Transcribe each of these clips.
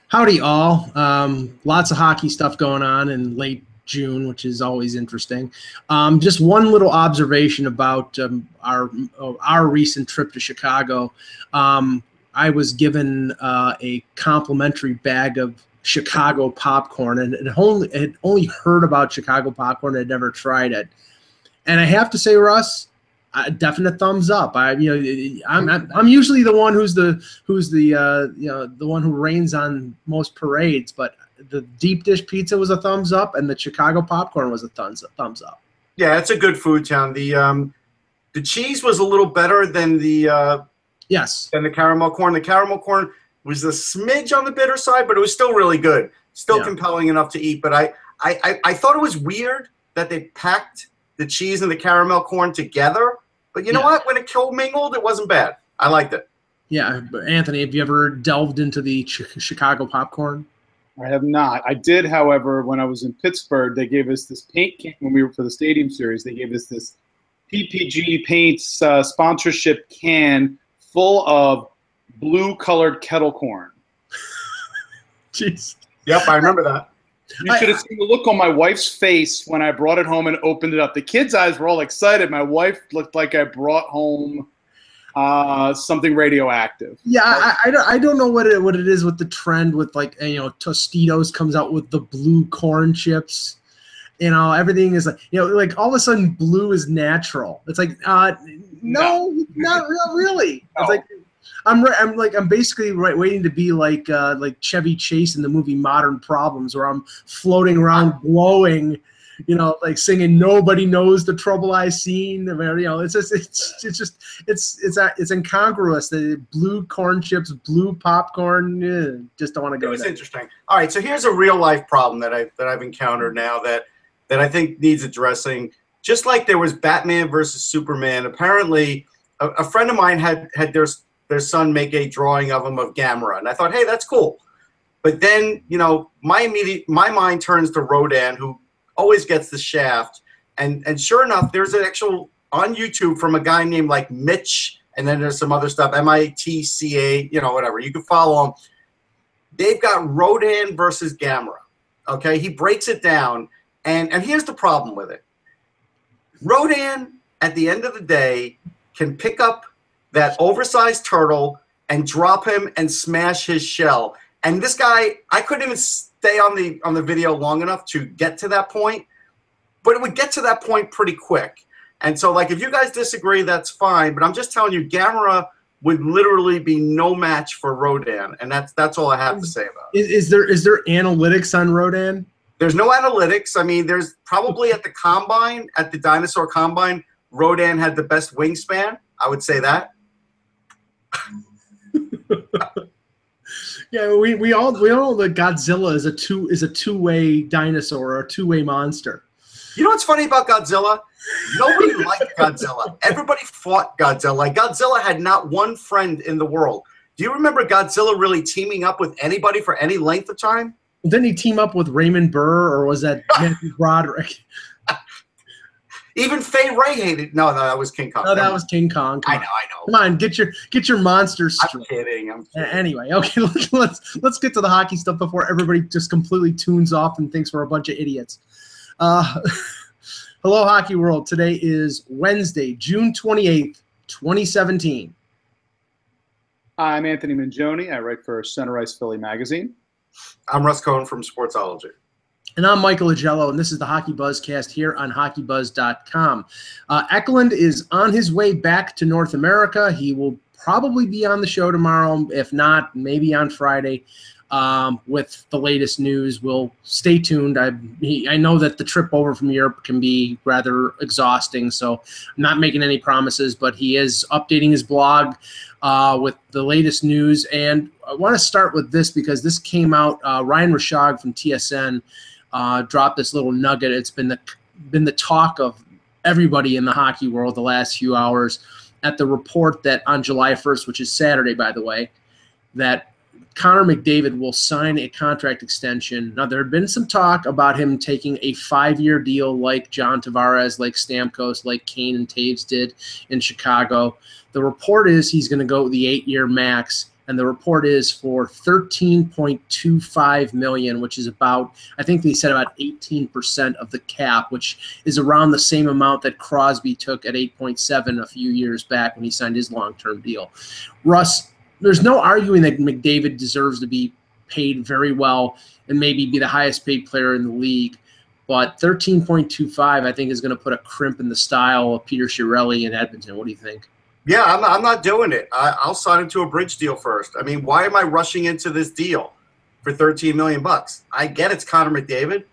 Howdy, all. Lots of hockey stuff going on in late June, which is always interesting. Just one little observation about our recent trip to Chicago. I was given a complimentary bag of Chicago popcorn, and had only heard about Chicago popcorn. I'd never tried it, and I have to say, Russ, a definite thumbs up. I'm usually the one who's the one who rains on most parades, but the deep dish pizza was a thumbs up, and the Chicago popcorn was a thumbs up. Yeah, it's a good food town. The cheese was a little better than the yes, than the caramel corn. The caramel corn was a smidge on the bitter side, but it was still really good, still compelling enough to eat. But I thought it was weird that they packed the cheese and the caramel corn together. But you know what? When it co-mingled, it wasn't bad. I liked it. Yeah, but Anthony, have you ever delved into the Chicago popcorn? I have not. I did, however, when I was in Pittsburgh, they gave us this paint can when we were for the Stadium Series. They gave us this PPG Paints sponsorship can full of blue-colored kettle corn. Jeez. Yep, I remember that. You should have seen the look on my wife's face when I brought it home and opened it up. The kids' eyes were all excited. My wife looked like I brought home something radioactive. Yeah, I don't know what it is with the trend with, like, Tostitos comes out with the blue corn chips. Everything is like, like all of a sudden blue is natural. It's like, no, not really. No. It's like I'm basically waiting to be like Chevy Chase in the movie Modern Problems, where I'm floating around glowing, like singing "Nobody Knows the Trouble I Seen." It's incongruous. The blue corn chips, blue popcorn. Just don't want to go. It was interesting. All right, so here's a real life problem that I've encountered now that I think needs addressing. Just like there was Batman versus Superman. Apparently, a friend of mine had their son make a drawing of him of Gamera, and I thought, hey, that's cool. But then, my mind turns to Rodan, who always gets the shaft, and sure enough, there's an actual on YouTube from a guy named like Mitch, and then there's some other stuff, MITCA, whatever. You can follow him. They've got Rodan versus Gamera. Okay, he breaks it down, and here's the problem with it. Rodan, at the end of the day, can pick up that oversized turtle and drop him and smash his shell. And this guy, I couldn't even stay on the video long enough to get to that point, but it would get to that point pretty quick. And so, like, if you guys disagree, that's fine. But I'm just telling you, Gamera would literally be no match for Rodan, and that's all I have to say about it. Is there analytics on Rodan? There's no analytics. I mean, there's probably at the Dinosaur Combine, Rodan had the best wingspan. I would say that. Yeah, we all know that Godzilla is a two-way dinosaur or a two-way monster. You know what's funny about Godzilla? Nobody liked Godzilla. Everybody fought Godzilla. Like, Godzilla had not one friend in the world. Do you remember Godzilla really teaming up with anybody for any length of time? Didn't he team up with Raymond Burr, or was that Matthew Broderick? Even Fay Ray hated. No, that was King Kong. No, that was King Kong. I know. Come on, get your monsters straight. I'm kidding. Anyway, okay, let's get to the hockey stuff before everybody just completely tunes off and thinks we're a bunch of idiots. Hello, Hockey World. Today is Wednesday, June 28th, 2017. I'm Anthony Mangione. I write for Center Ice Philly magazine. I'm Russ Cohen from Sportsology. And I'm Michael Agello, and this is the HockeyBuzzcast here on HockeyBuzz.com. Eklund is on his way back to North America. He will probably be on the show tomorrow. If not, maybe on Friday with the latest news. We'll stay tuned. I know that the trip over from Europe can be rather exhausting, so I'm not making any promises, but he is updating his blog with the latest news. And I want to start with this because this came out. Ryan Rashog from TSN dropped this little nugget. It's been the talk of everybody in the hockey world the last few hours at the report that on July 1st, which is Saturday, by the way, that Connor McDavid will sign a contract extension. Now, there had been some talk about him taking a 5-year deal like John Tavares, like Stamkos, like Kane and Taves did in Chicago. The report is he's going to go with the 8-year max. and the report is for $13.25 million, which is about, I think they said about 18% of the cap, which is around the same amount that Crosby took at 8.7 a few years back when he signed his long-term deal. Russ, there's no arguing that McDavid deserves to be paid very well and maybe be the highest paid player in the league. But 13.25, I think, is going to put a crimp in the style of Peter Chiarelli in Edmonton. What do you think? Yeah, I'm not doing it. I'll sign him to a bridge deal first. I mean, why am I rushing into this deal for $13 million? I get it's Connor McDavid,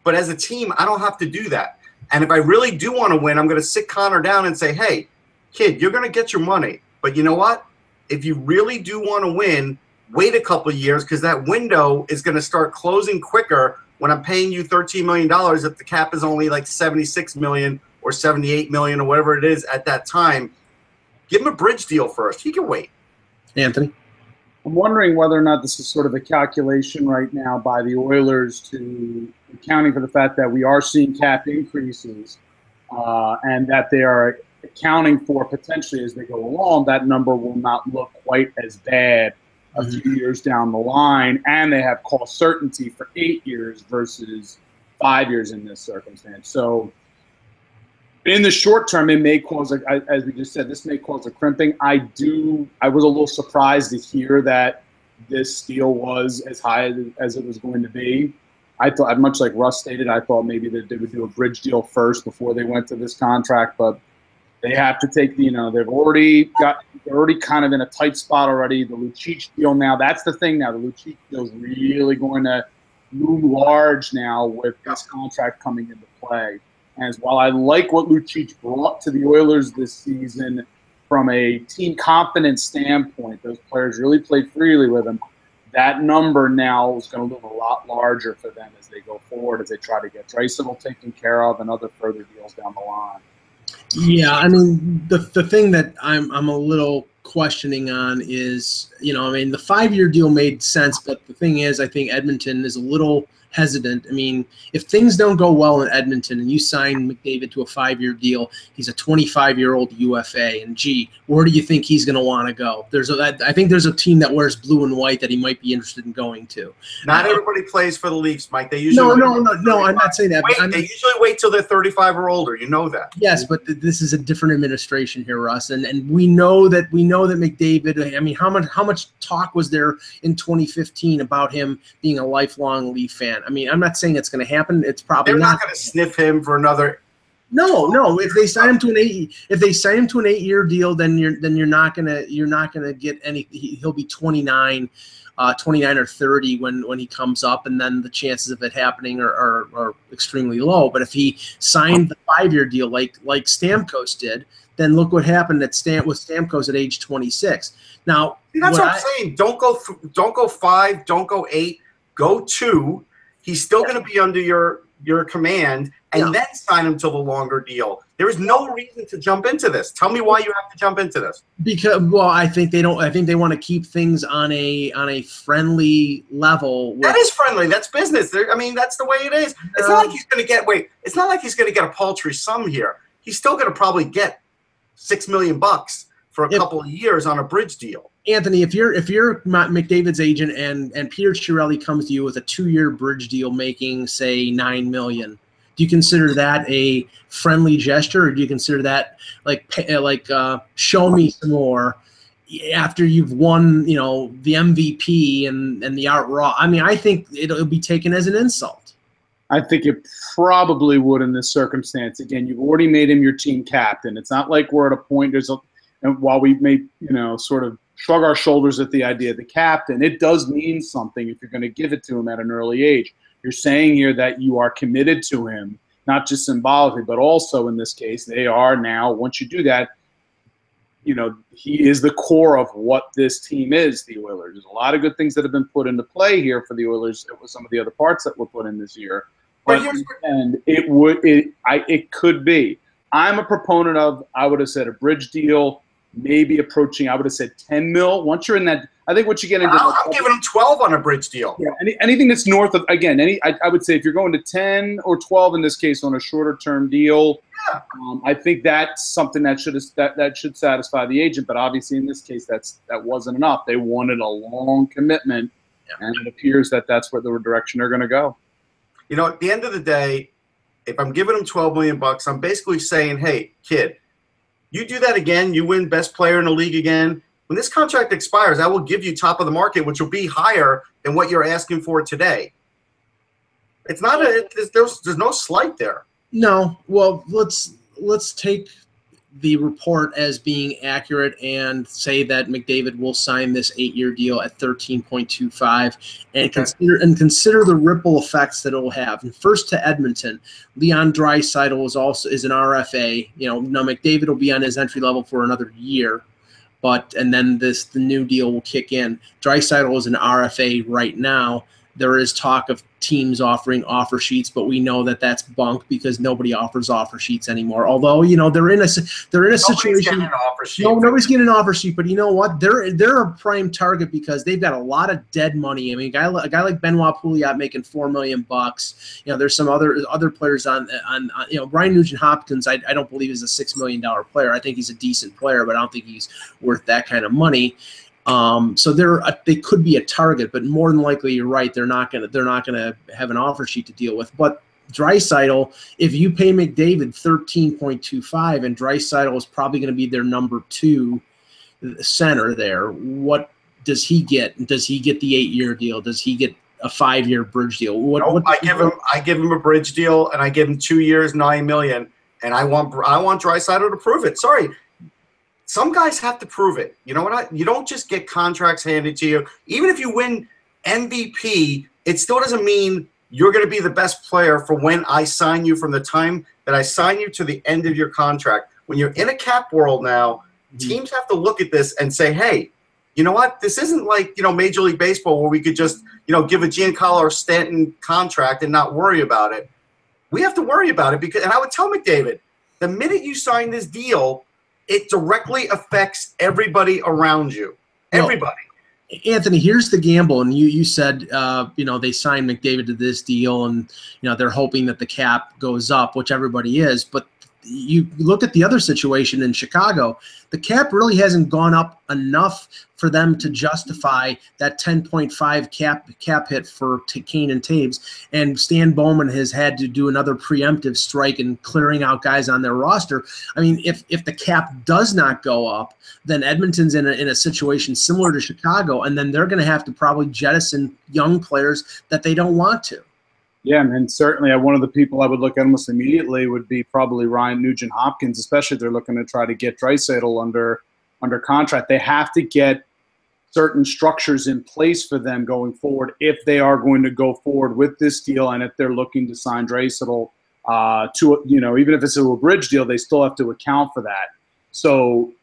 but as a team, I don't have to do that. And if I really do want to win, I'm going to sit Connor down and say, hey, kid, you're going to get your money. But you know what? If you really do want to win, wait a couple of years, because that window is going to start closing quicker when I'm paying you $13 million if the cap is only like $76 million or $78 million or whatever it is at that time. Give him a bridge deal first. He can wait. Anthony? I'm wondering whether or not this is sort of a calculation right now by the Oilers to accounting for the fact that we are seeing cap increases and that they are accounting for potentially as they go along, that number will not look quite as bad a few years down the line, and they have cost certainty for 8 years versus 5 years in this circumstance. So in the short term, it may cause, as we just said, this may cause a crimping. I was a little surprised to hear that this deal was as high as it was going to be. I thought, much like Russ stated, I thought maybe that they would do a bridge deal first before they went to this contract, but they have to take they're already kind of in a tight spot already. The Lucic deal now, that's the thing now. The Lucic deal is really going to loom large now with this contract coming into play. And while I like what Lucic brought to the Oilers this season from a team confidence standpoint, those players really played freely with him. That number now is going to look a lot larger for them as they go forward, as they try to get Draisaitl taken care of and other further deals down the line. Yeah, I mean, the thing that I'm a little questioning on is, I mean, the 5-year deal made sense, but the thing is, I think Edmonton is a little hesitant. I mean, if things don't go well in Edmonton and you sign McDavid to a 5-year deal, he's a 25-year-old UFA, and where do you think he's going to want to go? I think there's a team that wears blue and white that he might be interested in going to. Not everybody plays for the Leafs, Mike. They usually no. I'm not saying that. They usually wait till they're 35 or older. You know that. Yes, but this is a different administration here, Russ, and we know that McDavid. I mean, how much talk was there in 2015 about him being a lifelong Leaf fan? I mean, I'm not saying it's going to happen. It's probably they're not going to sniff him for another. No. If they sign him to an 8-year deal, then you're not gonna get any. He'll be 29 or 30 when he comes up, and then the chances of it happening are extremely low. But if he signed the 5-year deal like Stamkos did, then look what happened with Stamkos at age 26. Now that's what I'm saying. Don't go 5. Don't go 8. Go 2. He's still going to be under your command, and then sign him to the longer deal. There is no reason to jump into this. Tell me why you have to jump into this. Because, well, I think they don't. I think they want to keep things on a friendly level. That is friendly. That's business. That's the way it is. It's not like he's going to get. Wait, it's not like he's going to get a paltry sum here. He's still going to probably get $6 million for a couple of years on a bridge deal. Anthony, if you're McDavid's agent and Peter Chiarelli comes to you with a 2-year bridge deal making, say, $9 million, do you consider that a friendly gesture, or do you consider that like show me some more after you've won, the MVP and the Art Raw? I mean, I think it'll be taken as an insult. I think it probably would in this circumstance. Again, you've already made him your team captain. It's not like we're at a point. And while we may, sort of shrug our shoulders at the idea of the captain, it does mean something if you're going to give it to him at an early age. You're saying here that you are committed to him, not just symbolically, but also in this case, they are now, once you do that, he is the core of what this team is, the Oilers. There's a lot of good things that have been put into play here for the Oilers with some of the other parts that were put in this year. And it could be. I'm a proponent of, I would have said, a bridge deal maybe approaching, I would have said 10 mil. Once you're in that, I think once you get into I'm giving him 12 on a bridge deal. Yeah, anything that's north of, again, I would say if you're going to 10 or 12 in this case on a shorter term deal, yeah. I think that's something that should satisfy the agent. But obviously in this case, that wasn't enough. They wanted a long commitment, and it appears that that's where the direction they're going to go. You know, at the end of the day, if I'm giving him $12 million, I'm basically saying, hey, kid, you do that again, you win best player in the league again. When this contract expires, I will give you top of the market, which will be higher than what you're asking for today. It's not there's no slight there. No. Well, let's take the report as being accurate and say that McDavid will sign this 8-year deal at 13.25 and consider the ripple effects that it will have. And first to Edmonton, Leon Draisaitl is an RFA. You know, now McDavid will be on his entry level for another year, and then the new deal will kick in. Draisaitl is an RFA right now. There is talk of teams offering offer sheets, but we know that that's bunk because nobody offers offer sheets anymore. Although, you know, they're in a situation. Nobody's getting an offer sheet, but you know what? They're a prime target because they've got a lot of dead money. I mean, a guy like Benoit Pouliot making $4 million. You know, there's some other players on you know, Ryan Nugent-Hopkins. I don't believe is a $6 million player. I think he's a decent player, but I don't think he's worth that kind of money. So they could be a target, but more than likely, you're right. They're not gonna have an offer sheet to deal with. But Draisaitl, if you pay McDavid 13.25, and Draisaitl is probably going to be their number 2 center there, what does he get? Does he get the 8-year deal? Does he get a 5-year bridge deal? I give him a bridge deal, and I give him 2 years, $9 million, and I want Draisaitl to prove it. Sorry. Some guys have to prove it. You know what? You don't just get contracts handed to you. Even if you win MVP, it still doesn't mean you're going to be the best player for when I sign you, from the time that I sign you to the end of your contract. When you're in a cap world now, teams have to look at this and say, hey, you know what? This isn't like, you know, Major League Baseball where we could just, you know, give a Giancarlo Stanton contract and not worry about it. We have to worry about it because, and I would tell McDavid, the minute you sign this deal, it directly affects everybody around you. Everybody. Well, Anthony, here's the gamble. And you said, you know, they signed McDavid to this deal and, you know, they're hoping that the cap goes up, which everybody is. But you look at the other situation in Chicago, the cap really hasn't gone up enough for them to justify that 10.5 cap hit for Kane and Taves. And Stan Bowman has had to do another preemptive strike and clearing out guys on their roster. I mean, if the cap does not go up, then Edmonton's in a situation similar to Chicago, and then they're going to have to probably jettison young players that they don't want to. Yeah, and certainly one of the people I would look at almost immediately would be probably Ryan Nugent-Hopkins, especially if they're looking to try to get Draisaitl under contract. They have to get certain structures in place for them going forward if they are going to go forward with this deal, and if they're looking to sign Draisaitl to, you know, even if it's a bridge deal, they still have to account for that. So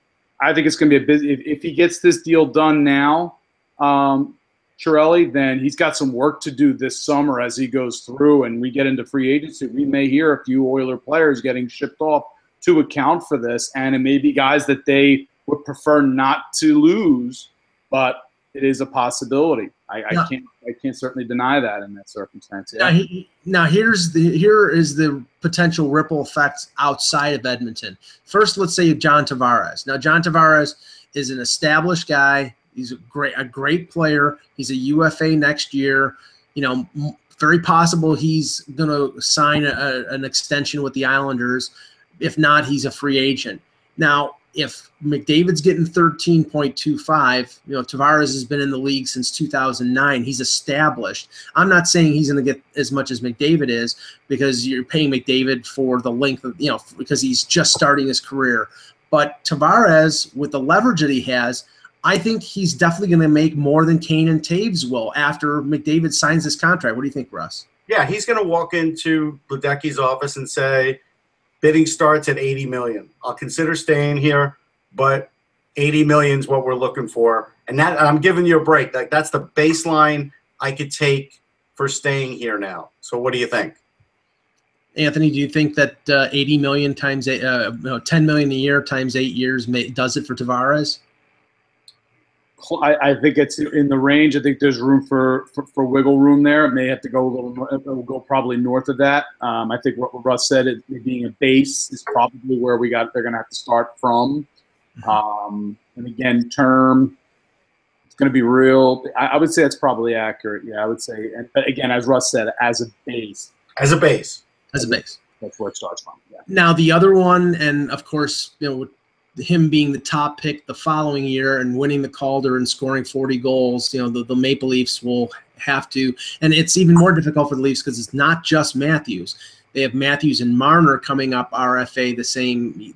I think it's going to be a busy. If he gets this deal done now, Chiarelli, then he's got some work to do this summer as he goes through and we get into free agency. We may hear a few Oiler players getting shipped off to account for this, and it may be guys that they would prefer not to lose, but it is a possibility. I can't certainly deny that in that circumstance. Yeah. Now here is the potential ripple effects outside of Edmonton. First, let's say John Tavares. Now John Tavares is an established guy. He's a great player. He's a UFA next year. You know, very possible he's going to sign an extension with the Islanders. If not, he's a free agent. Now, if McDavid's getting 13.25, you know, Tavares has been in the league since 2009. He's established. I'm not saying he's going to get as much as McDavid is because you're paying McDavid for the length of, you know, because he's just starting his career. But Tavares, with the leverage that he has, I think he's definitely going to make more than Kane and Taves will after McDavid signs this contract. What do you think, Russ? Yeah, he's going to walk into Ledecky's office and say, bidding starts at $80 million. I'll consider staying here, but $80 million is what we're looking for. And that, I'm giving you a break. Like, that's the baseline I could take for staying here now. So what do you think? Anthony, do you think that 80 million times 10 million a year times 8 years does it for Tavares? I think it's in the range. I think there's room for wiggle room there. It may have to go a little. It will go probably north of that. I think what Russ said, it being a base, is probably where they're going to have to start from. And again, term, it's going to be real. I would say that's probably accurate. Yeah, I would say. But again, as Russ said, as a base. As a base. As a base. That's where it starts from. Yeah. Now the other one, and of course, him being the top pick the following year and winning the Calder and scoring 40 goals, the Maple Leafs will have to, and it's even more difficult for the Leafs because it's not just Matthews. They have Matthews and Marner coming up RFA the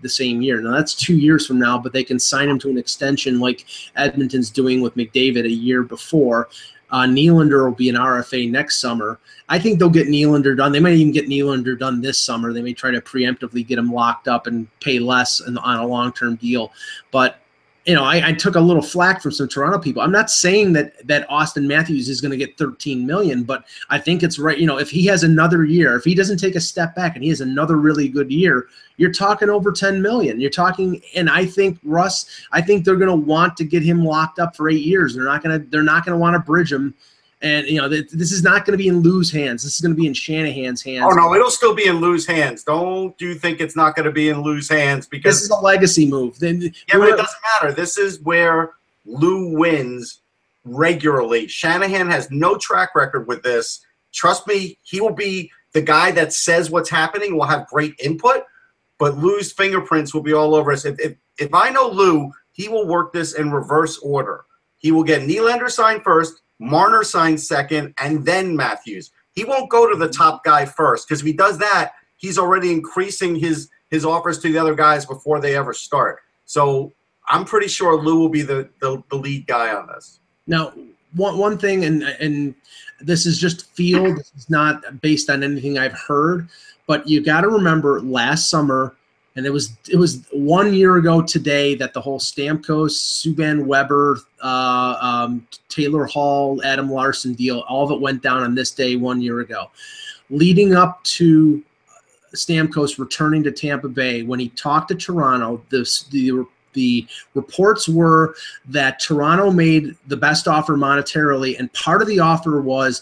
same year. Now that's 2 years from now, but they can sign him to an extension like Edmonton's doing with McDavid a year before. Nylander will be an RFA next summer. I think they'll get Nylander done. They might even get Nylander done this summer. They may try to preemptively get him locked up and pay less on a long-term deal. But, I took a little flack from some Toronto people. I'm not saying that Austin Matthews is going to get $13 million, but I think it's right. If he has another year, if he doesn't take a step back and he has another really good year, you're talking over $10 million. You're talking, and I think they're going to want to get him locked up for 8 years. They're not going to want to bridge him. And, this is not going to be in Lou's hands. This is going to be in Shanahan's hands. Oh, no, it'll still be in Lou's hands. Don't you think it's not going to be in Lou's hands? Because this is a legacy move. But it doesn't matter. This is where Lou wins regularly. Shanahan has no track record with this. Trust me, he will be the guy that says what's happening, will have great input, but Lou's fingerprints will be all over us. If I know Lou, he will work this in reverse order. He will get Nylander signed first, Marner signs second, and then Matthews. He won't go to the top guy first, because if he does that, he's already increasing his offers to the other guys before they ever start. So I'm pretty sure Lou will be the lead guy on this. Now, one thing, and this is just feel, this is not based on anything I've heard, but you got to remember last summer, and it was 1 year ago today that the whole Stamkos, Subban Weber, Taylor Hall, Adam Larson deal, all of it went down on this day 1 year ago. Leading up to Stamkos returning to Tampa Bay, when he talked to Toronto, the reports were that Toronto made the best offer monetarily, and part of the offer was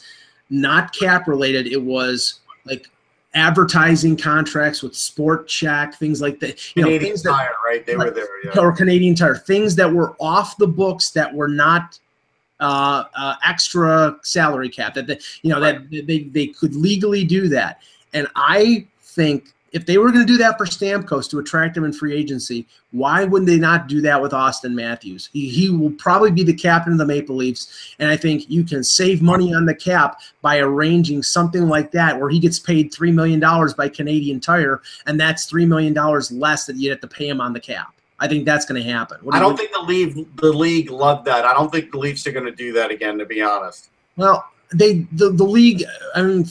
not cap related. It was like advertising contracts with Sport Check, things like that. Canadian Tire, right? They were there, yeah. Or Canadian Tire, things that were off the books that were not extra salary cap. That they could legally do that. And I think if they were going to do that for Stamkos to attract him in free agency, why would they not do that with Austin Matthews? He will probably be the captain of the Maple Leafs, and I think you can save money on the cap by arranging something like that where he gets paid $3 million by Canadian Tire, and that's $3 million less that you'd have to pay him on the cap. I think that's going to happen. I don't think the league loved that. I don't think the Leafs are going to do that again, to be honest. Well, the league, and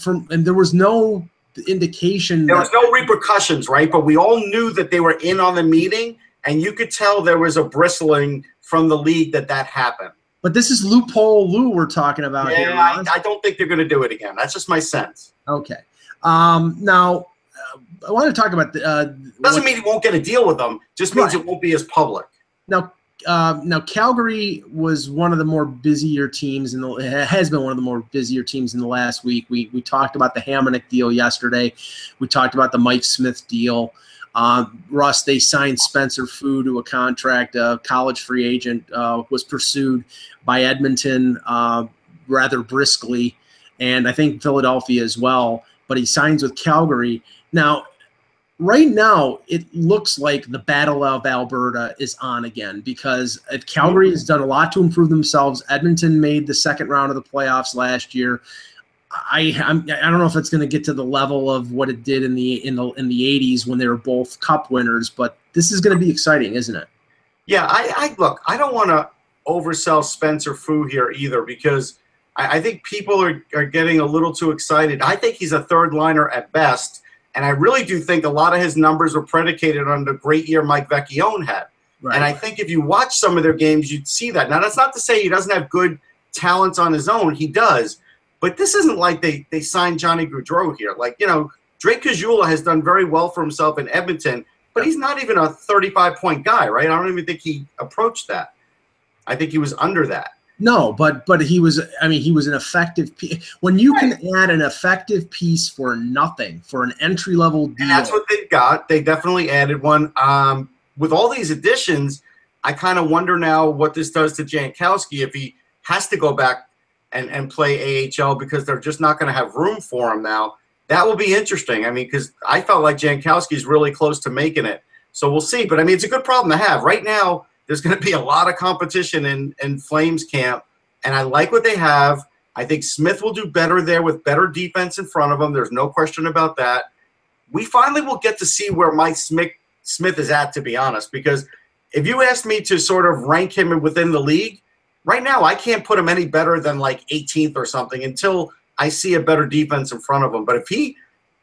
there was no indication. There was no repercussions, right? But we all knew that they were in on the meeting, and you could tell there was a bristling from the league that happened. But this is loophole Lou we're talking about here. Yeah, I don't think they're going to do it again. That's just my sense. Okay. Now, I want to talk about doesn't mean he won't get a deal with them. Just means it won't be as public. Now Calgary was one of the more busier teams, has been one of the more busier teams in the last week. We talked about the Hamonic deal yesterday. We talked about the Mike Smith deal. Russ, they signed Spencer Fu to a contract. College free agent was pursued by Edmonton rather briskly, and I think Philadelphia as well. But he signs with Calgary. Now, right now, it looks like the Battle of Alberta is on again because Calgary has done a lot to improve themselves. Edmonton made the second round of the playoffs last year. I don't know if it's going to get to the level of what it did in the 80s when they were both Cup winners, but this is going to be exciting, isn't it? Yeah, look, I don't want to oversell Spencer Fu here either because I think people are getting a little too excited. I think he's a third liner at best. And I really do think a lot of his numbers were predicated on the great year Mike Vecchione had. Right. And I think if you watch some of their games, you'd see that. Now, that's not to say he doesn't have good talents on his own. He does. But this isn't like they signed Johnny Gaudreau here. Like, Drake Caggiula has done very well for himself in Edmonton, but he's not even a 35-point guy, right? I don't even think he approached that. I think he was under that. No, but he was. I mean, he was an effective piece. When you can add an effective piece for nothing, for an entry-level deal, and that's what they got. They definitely added one. With all these additions, I kind of wonder now what this does to Jankowski if he has to go back and play AHL because they're just not going to have room for him now. That will be interesting. I mean, because I felt like Jankowski's really close to making it. So we'll see. But, I mean, it's a good problem to have. Right now, there's going to be a lot of competition in Flames camp, and I like what they have. I think Smith will do better there with better defense in front of him. There's no question about that. We finally will get to see where Mike Smith is at, to be honest, because if you asked me to sort of rank him within the league, right now I can't put him any better than like 18th or something until I see a better defense in front of him. But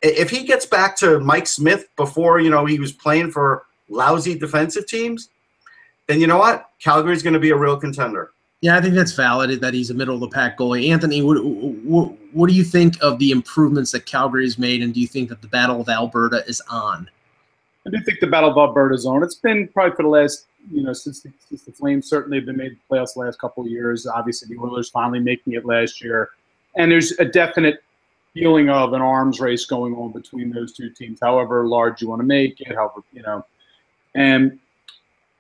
if he gets back to Mike Smith before, you know, he was playing for lousy defensive teams, then you know what? Calgary's going to be a real contender. Yeah, I think that's valid that he's a middle-of-the-pack goalie. Anthony, what do you think of the improvements that Calgary's made, and do you think that the Battle of Alberta is on? I do think the Battle of Alberta is on. It's been probably for the last, you know, since the Flames certainly have been made the playoffs the last couple of years. Obviously, the Oilers finally making it last year. And there's a definite feeling of an arms race going on between those two teams, however large you want to make it, however, you know. And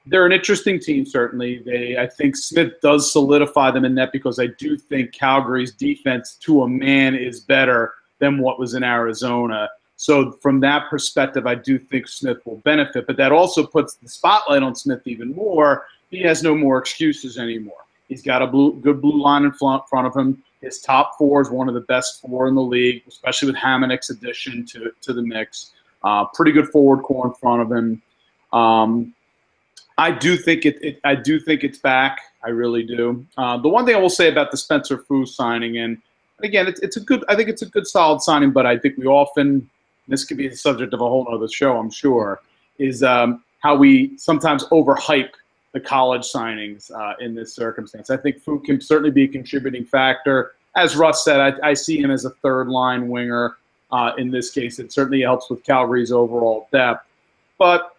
they're an interesting team, certainly. I think Smith does solidify them in that because I do think Calgary's defense to a man is better than what was in Arizona. So from that perspective, I do think Smith will benefit. But that also puts the spotlight on Smith even more. He has no more excuses anymore. He's got a good blue line in front of him. His top four is one of the best four in the league, especially with Hamonic's addition to the mix. Pretty good forward core in front of him. I do think it's back. I really do. The one thing I will say about the Spencer Fu signing, and again, it's a good. I think it's a good, solid signing. But I think we often, this could be the subject of a whole other show, I'm sure, is how we sometimes overhype the college signings in this circumstance. I think Fu can certainly be a contributing factor. As Russ said, I see him as a third-line winger. In this case, it certainly helps with Calgary's overall depth. But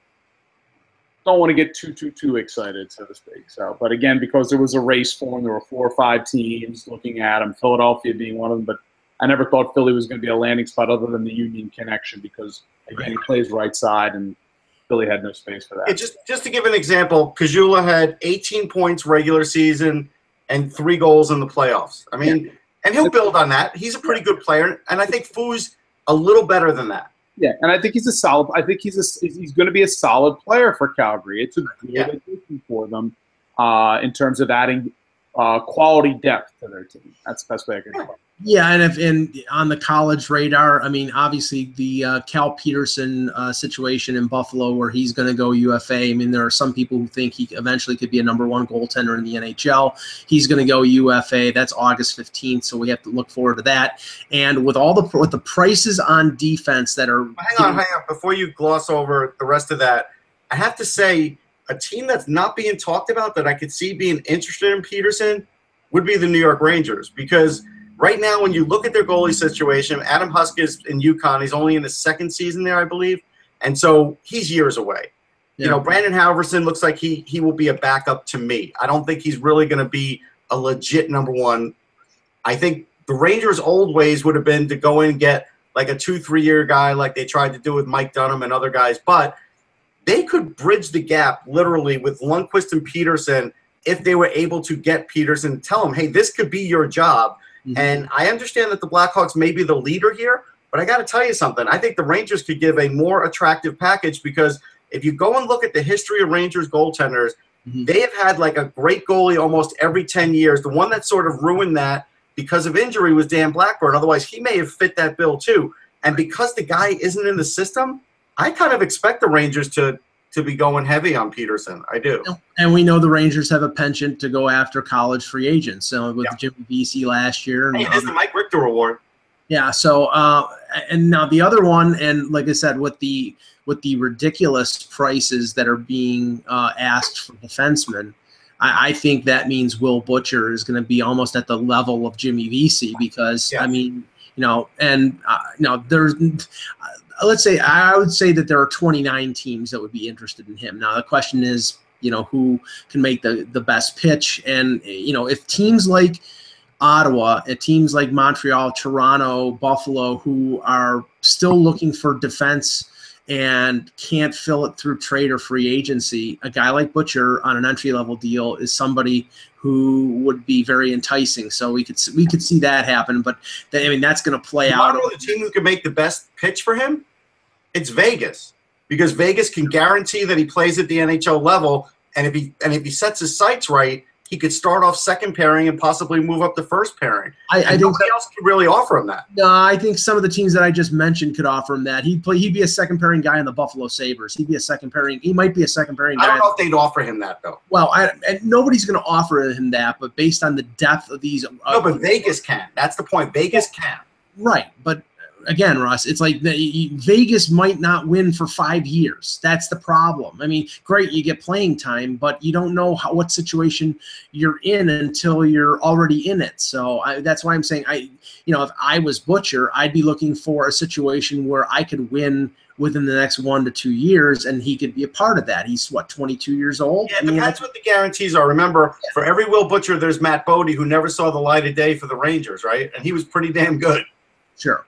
don't want to get too excited, so to speak. So, but again, because there was a race for him, there were 4 or 5 teams looking at him, Philadelphia being one of them. But I never thought Philly was going to be a landing spot other than the Union connection because, again, he plays right side, and Philly had no space for that. Yeah, just to give an example, Caggiula had 18 points regular season and 3 goals in the playoffs. I mean, and he'll build on that. He's a pretty good player, and I think Fu's a little better than that. Yeah, and I think he's a solid. I think he's going to be a solid player for Calgary. It's a good addition for them in terms of adding quality depth to their team. That's the best way I can put it. Yeah, and on the college radar, I mean, obviously the Cal Peterson situation in Buffalo where he's going to go UFA. I mean, there are some people who think he eventually could be a #1 goaltender in the NHL. He's going to go UFA. That's August 15th, so we have to look forward to that. And with the prices on defense that are hang on. Before you gloss over the rest of that, I have to say a team that's not being talked about that I could see being interested in Peterson would be the New York Rangers because right now, when you look at their goalie situation, Adam Husk is in UConn. He's only in his 2nd season there, I believe. And so he's years away. Yeah. You know, Brandon Halverson looks like he will be a backup to me. I don't think he's really going to be a legit #1. I think the Rangers' old ways would have been to go in and get like a 2-3 year guy like they tried to do with Mike Dunham and other guys. But they could bridge the gap literally with Lundqvist and Peterson if they were able to get Peterson and tell him, hey, this could be your job. And I understand that the Blackhawks may be the leader here, but I got to tell you something. I think the Rangers could give a more attractive package because if you go and look at the history of Rangers goaltenders, they have had like a great goalie almost every 10 years. The one that sort of ruined that because of injury was Dan Blackburn. Otherwise, he may have fit that bill too. And because the guy isn't in the system, I kind of expect the Rangers to be going heavy on Peterson. I do. And we know the Rangers have a penchant to go after college free agents. So with Jimmy Vesey last year. Hey, this is the Mike Richter Award. Yeah. So and now the other one, and like I said, with the ridiculous prices that are being asked for defensemen, I think that means Will Butcher is going to be almost at the level of Jimmy Vesey because I mean, And there's. Let's say I would say that there are 29 teams that would be interested in him. Now the question is, who can make the best pitch, and if teams like Ottawa and teams like Montreal, Toronto, Buffalo, who are still looking for defense and can't fill it through trade or free agency, a guy like Butcher on an entry-level deal is somebody who would be very enticing. So we could see that happen, but that's going to play out. The team who can make the best pitch for him, it's Vegas, because Vegas can guarantee that he plays at the NHL level, and if he sets his sights right, he could start off second pairing and possibly move up to first pairing. I think nobody else could really offer him that. No, I think some of the teams that I just mentioned could offer him that. He'd be a second pairing guy in the Buffalo Sabres. He might be a second pairing guy. I don't know if they'd offer him that, though. Well, and nobody's going to offer him that, but based on the depth of these. No, but Vegas can. That's the point. Vegas can. Right, but. Again, Russ, it's like Vegas might not win for 5 years. That's the problem. Great, you get playing time, but you don't know what situation you're in until you're already in it. So that's why I'm saying if I was Butcher, I'd be looking for a situation where I could win within the next 1 to 2 years, and he could be a part of that. He's 22 years old. Yeah, that's what the guarantees are. Remember, for every Will Butcher, there's Matt Bodie, who never saw the light of day for the Rangers, right? And he was pretty damn good. Sure.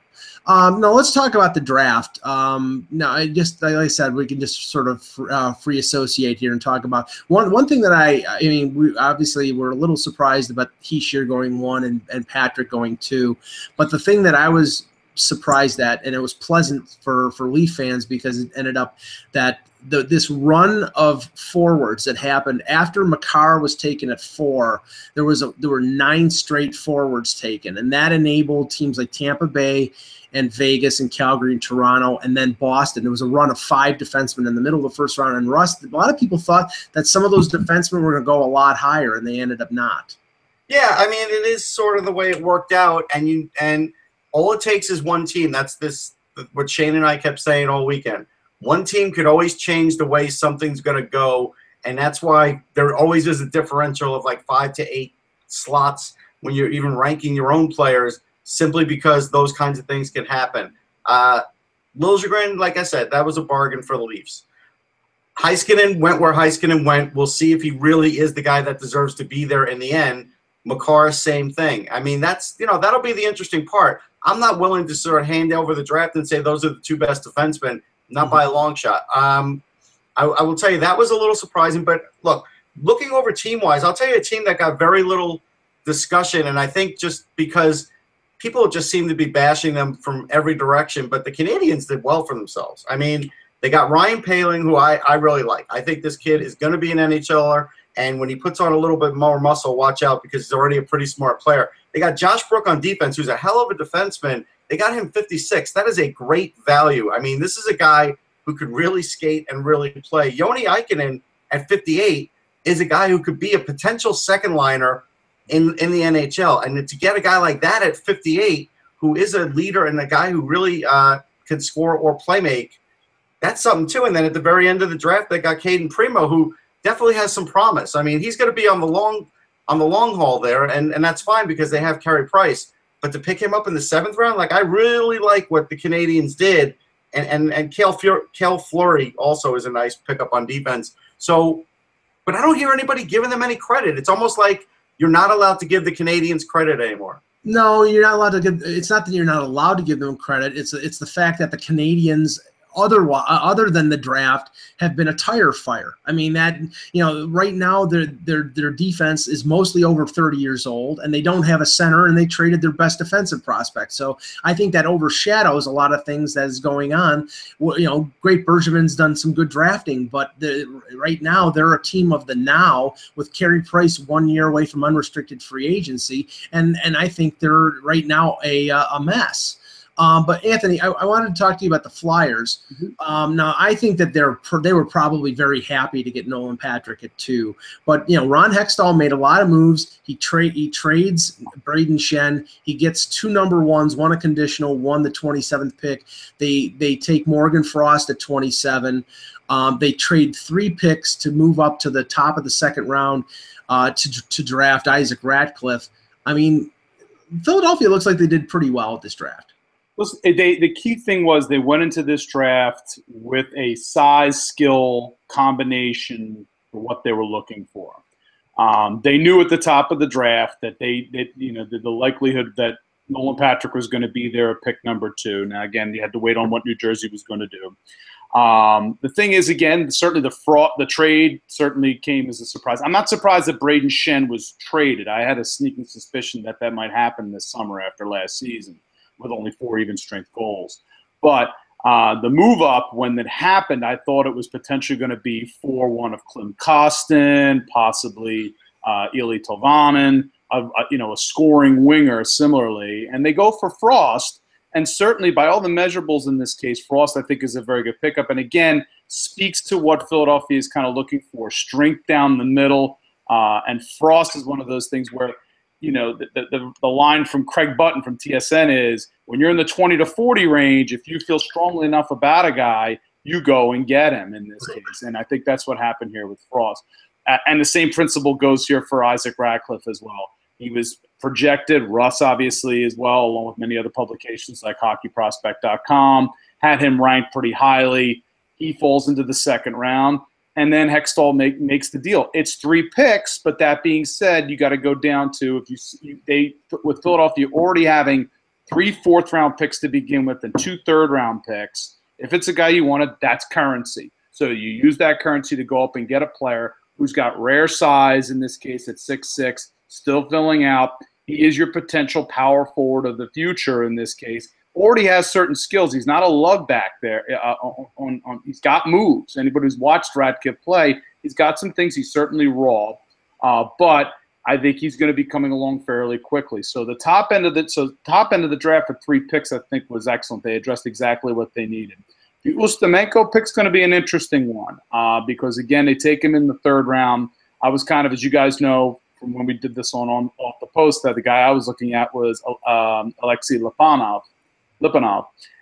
No, let's talk about the draft. No, like I said, we can just sort of free associate here and talk about one thing that we obviously were a little surprised about Hischier going 1 and Patrick going 2, but the thing that I was surprised at, and it was pleasant for Leaf fans, because it ended up that this run of forwards that happened after Makar was taken at 4, there were 9 straight forwards taken, and that enabled teams like Tampa Bay and Vegas and Calgary and Toronto and then Boston. There was a run of 5 defensemen in the middle of the first round, and Russ, a lot of people thought that some of those defensemen were going to go a lot higher, and they ended up not. Yeah, it is sort of the way it worked out, and all it takes is one team. That's what Shane and I kept saying all weekend. One team could always change the way something's going to go, and that's why there always is a differential of like 5 to 8 slots when you're even ranking your own players, simply because those kinds of things can happen. Liljegren, like I said, that was a bargain for the Leafs. Heiskanen went where Heiskanen went. We'll see if he really is the guy that deserves to be there in the end. Makar, same thing. That's that'll be the interesting part. I'm not willing to sort of hand over the draft and say those are the 2 best defensemen, not by a long shot. I will tell you that was a little surprising. But look, looking over team-wise, I'll tell you a team that got very little discussion, and I think just because people just seem to be bashing them from every direction, but the Canadians did well for themselves. They got Ryan Poehling, who I really like. I think this kid is going to be an NHLer, and when he puts on a little bit more muscle, watch out, because he's already a pretty smart player. They got Josh Brook on defense, who's a hell of a defenseman. They got him 56. That is a great value. This is a guy who could really skate and really play. Joni Ikonen at 58 is a guy who could be a potential second liner in the NHL. And to get a guy like that at 58, who is a leader and a guy who really can score or play make, that's something too. And then at the very end of the draft, they got Caden Primo, who definitely has some promise. He's going to be on the long haul there, and that's fine because they have Carey Price. But to pick him up in the 7th round, I really like what the Canadians did. And Cale Fleury also is a nice pickup on defense. So, but I don't hear anybody giving them any credit. It's almost like you're not allowed to give the Canadians credit anymore. No, you're not allowed to give. It's not that you're not allowed to give them credit. It's the fact that the Canadians, other than the draft, have been a tire fire. Right now their defense is mostly over 30 years old, and they don't have a center, and they traded their best defensive prospect. So I think that overshadows a lot of things that is going on. Great Bergevin's done some good drafting, but right now they're a team of the now, with Carey Price 1 year away from unrestricted free agency, and I think they're right now a mess. But Anthony, I wanted to talk to you about the Flyers. Mm-hmm. Now, I think that they were probably very happy to get Nolan Patrick at 2. But Ron Hextall made a lot of moves. He trades Braden Shen. He gets 2 number 1s, 1 a conditional, 1 the 27th pick. They take Morgan Frost at 27. They trade 3 picks to move up to the top of the 2nd round to draft Isaac Ratcliffe. Philadelphia looks like they did pretty well at this draft. Listen, the key thing was they went into this draft with a size skill combination for what they were looking for. They knew at the top of the draft that the likelihood that Nolan Patrick was going to be there at pick number 2. Now, again, you had to wait on what New Jersey was going to do. The thing is, again, certainly the trade certainly came as a surprise. I'm not surprised that Braden Shen was traded. I had a sneaking suspicion that might happen this summer after last season with only 4 even-strength goals. But the move up, when it happened, I thought it was potentially going to be for one of Klim Kostin, possibly Eli Tolvanen, a scoring winger similarly. And they go for Frost. And certainly by all the measurables in this case, Frost, I think, is a very good pickup. And again, speaks to what Philadelphia is kind of looking for, strength down the middle. And Frost is one of those things where, the line from Craig Button from TSN is, when you're in the 20 to 40 range, if you feel strongly enough about a guy, you go and get him in this case. And I think that's what happened here with Frost. And the same principle goes here for Isaac Ratcliffe as well. He was projected, Russ obviously as well, along with many other publications like HockeyProspect.com, had him ranked pretty highly. He falls into the second round, and then Hextall makes the deal. It's 3 picks, but that being said, you got to go down to, with Philadelphia already having 3 fourth-round picks to begin with and 2 third-round picks, if it's a guy you wanted, that's currency. So you use that currency to go up and get a player who's got rare size, in this case at 6'6", still filling out. He is your potential power forward of the future in this case. Already has certain skills. He's not a lug back there. He's got moves. Anybody who's watched Radcliffe play, he's got some things. He's certainly raw, but I think he's going to be coming along fairly quickly. So the top end of the draft for 3 picks, I think, was excellent. They addressed exactly what they needed. The Ustimenko pick's going to be an interesting one because, again, they take him in the 3rd round. I was kind of, as you guys know, from when we did this on off the post, that the guy I was looking at was Alexei Lipanov.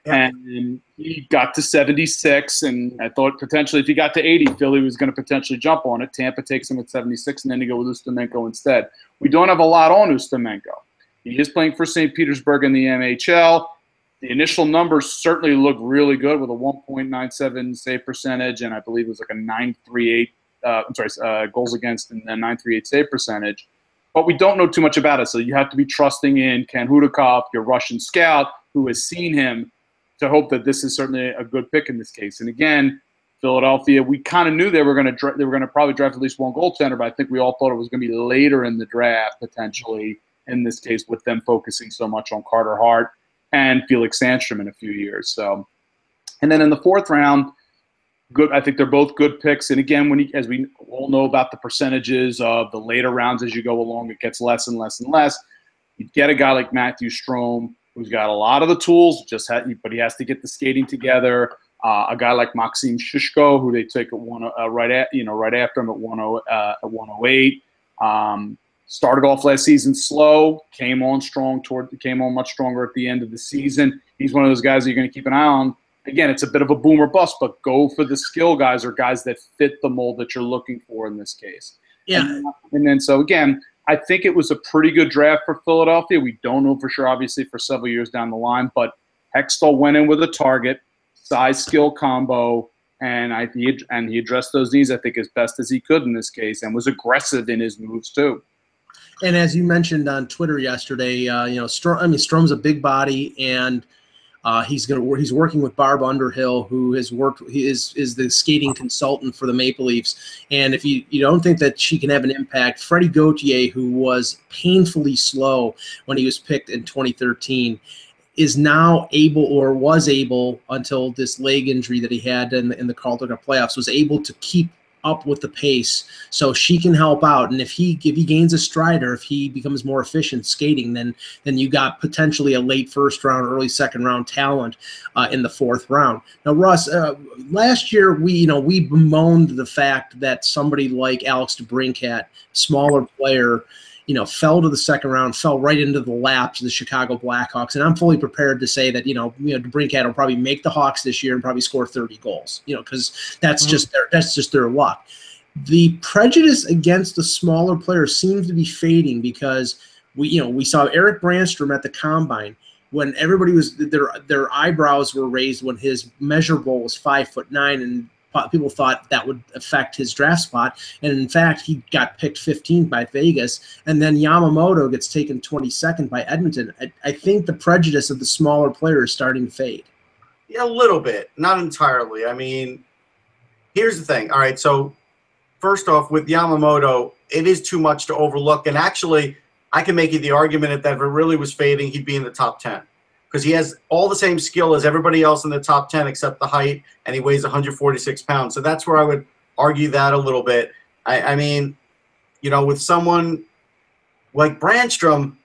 And he got to 76, and I thought potentially if he got to 80, Philly was going to potentially jump on it. Tampa takes him at 76, and then they go with Ustimenko instead. We don't have a lot on Ustimenko. He is playing for St. Petersburg in the NHL. The initial numbers certainly look really good with a 1.97 save percentage, and I believe it was like a 938 goals against and then 938 save percentage. But we don't know too much about it, so you have to be trusting in Ken Hudakov, your Russian scout, who has seen him, to hope that this is certainly a good pick in this case. And again, Philadelphia, we kind of knew they were going to probably draft at least one goaltender, but I think we all thought it was going to be later in the draft potentially. In this case, with them focusing so much on Carter Hart and Felix Sandstrom in a few years. So, and then in the 4th round, good. I think they're both good picks. And again, as we all know about the percentages of the later rounds as you go along, it gets less and less and less. You get a guy like Matthew Strome, who's got a lot of the tools, but he has to get the skating together. A guy like Maxim Shishko, who they take at right after him at 108. Started off last season slow, came on much stronger at the end of the season. He's one of those guys that you're going to keep an eye on. Again, it's a bit of a boom or bust, but go for the skill guys or guys that fit the mold that you're looking for in this case. Yeah. And then, so again, I think it was a pretty good draft for Philadelphia. We don't know for sure, obviously, for several years down the line, but Hextall went in with a target, size-skill combo, and he addressed those needs, I think, as best as he could in this case, and was aggressive in his moves too. And as you mentioned on Twitter yesterday, Strome's a big body, and he's working with Barb Underhill, who is the skating consultant for the Maple Leafs. And if you don't think that she can have an impact, Freddie Gauthier, who was painfully slow when he was picked in 2013, is now was able until this leg injury that he had in the Calder Cup playoffs, was able to keep up with the pace, so she can help out. And if he gains a stride, or if he becomes more efficient skating, then you got potentially a late 1st round, early 2nd round talent in the 4th round. Now, Russ, last year we bemoaned the fact that somebody like Alex DeBrincat, smaller player, fell to the 2nd round, fell right into the laps of the Chicago Blackhawks. And I'm fully prepared to say that, DeBrincat will probably make the Hawks this year and probably score 30 goals, because that's just their luck. The prejudice against the smaller players seems to be fading, because we saw Eric Brandstrom at the combine when everybody was their eyebrows were raised when his measurable was 5'9", and people thought that would affect his draft spot. And in fact, he got picked 15th by Vegas, and then Yamamoto gets taken 22nd by Edmonton. I think the prejudice of the smaller players is starting to fade. Yeah, a little bit, not entirely. I mean, here's the thing. All right, so first off, with Yamamoto, it is too much to overlook. And actually, I can make you the argument that if it really was fading, he'd be in the top 10. Because he has all the same skill as everybody else in the top 10 except the height, and he weighs 146 pounds. So that's where I would argue that a little bit. I mean, with someone like Brandstrom,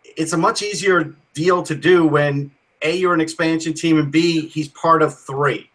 it's a much easier deal to do when, A, you're an expansion team, and B, he's part of 3.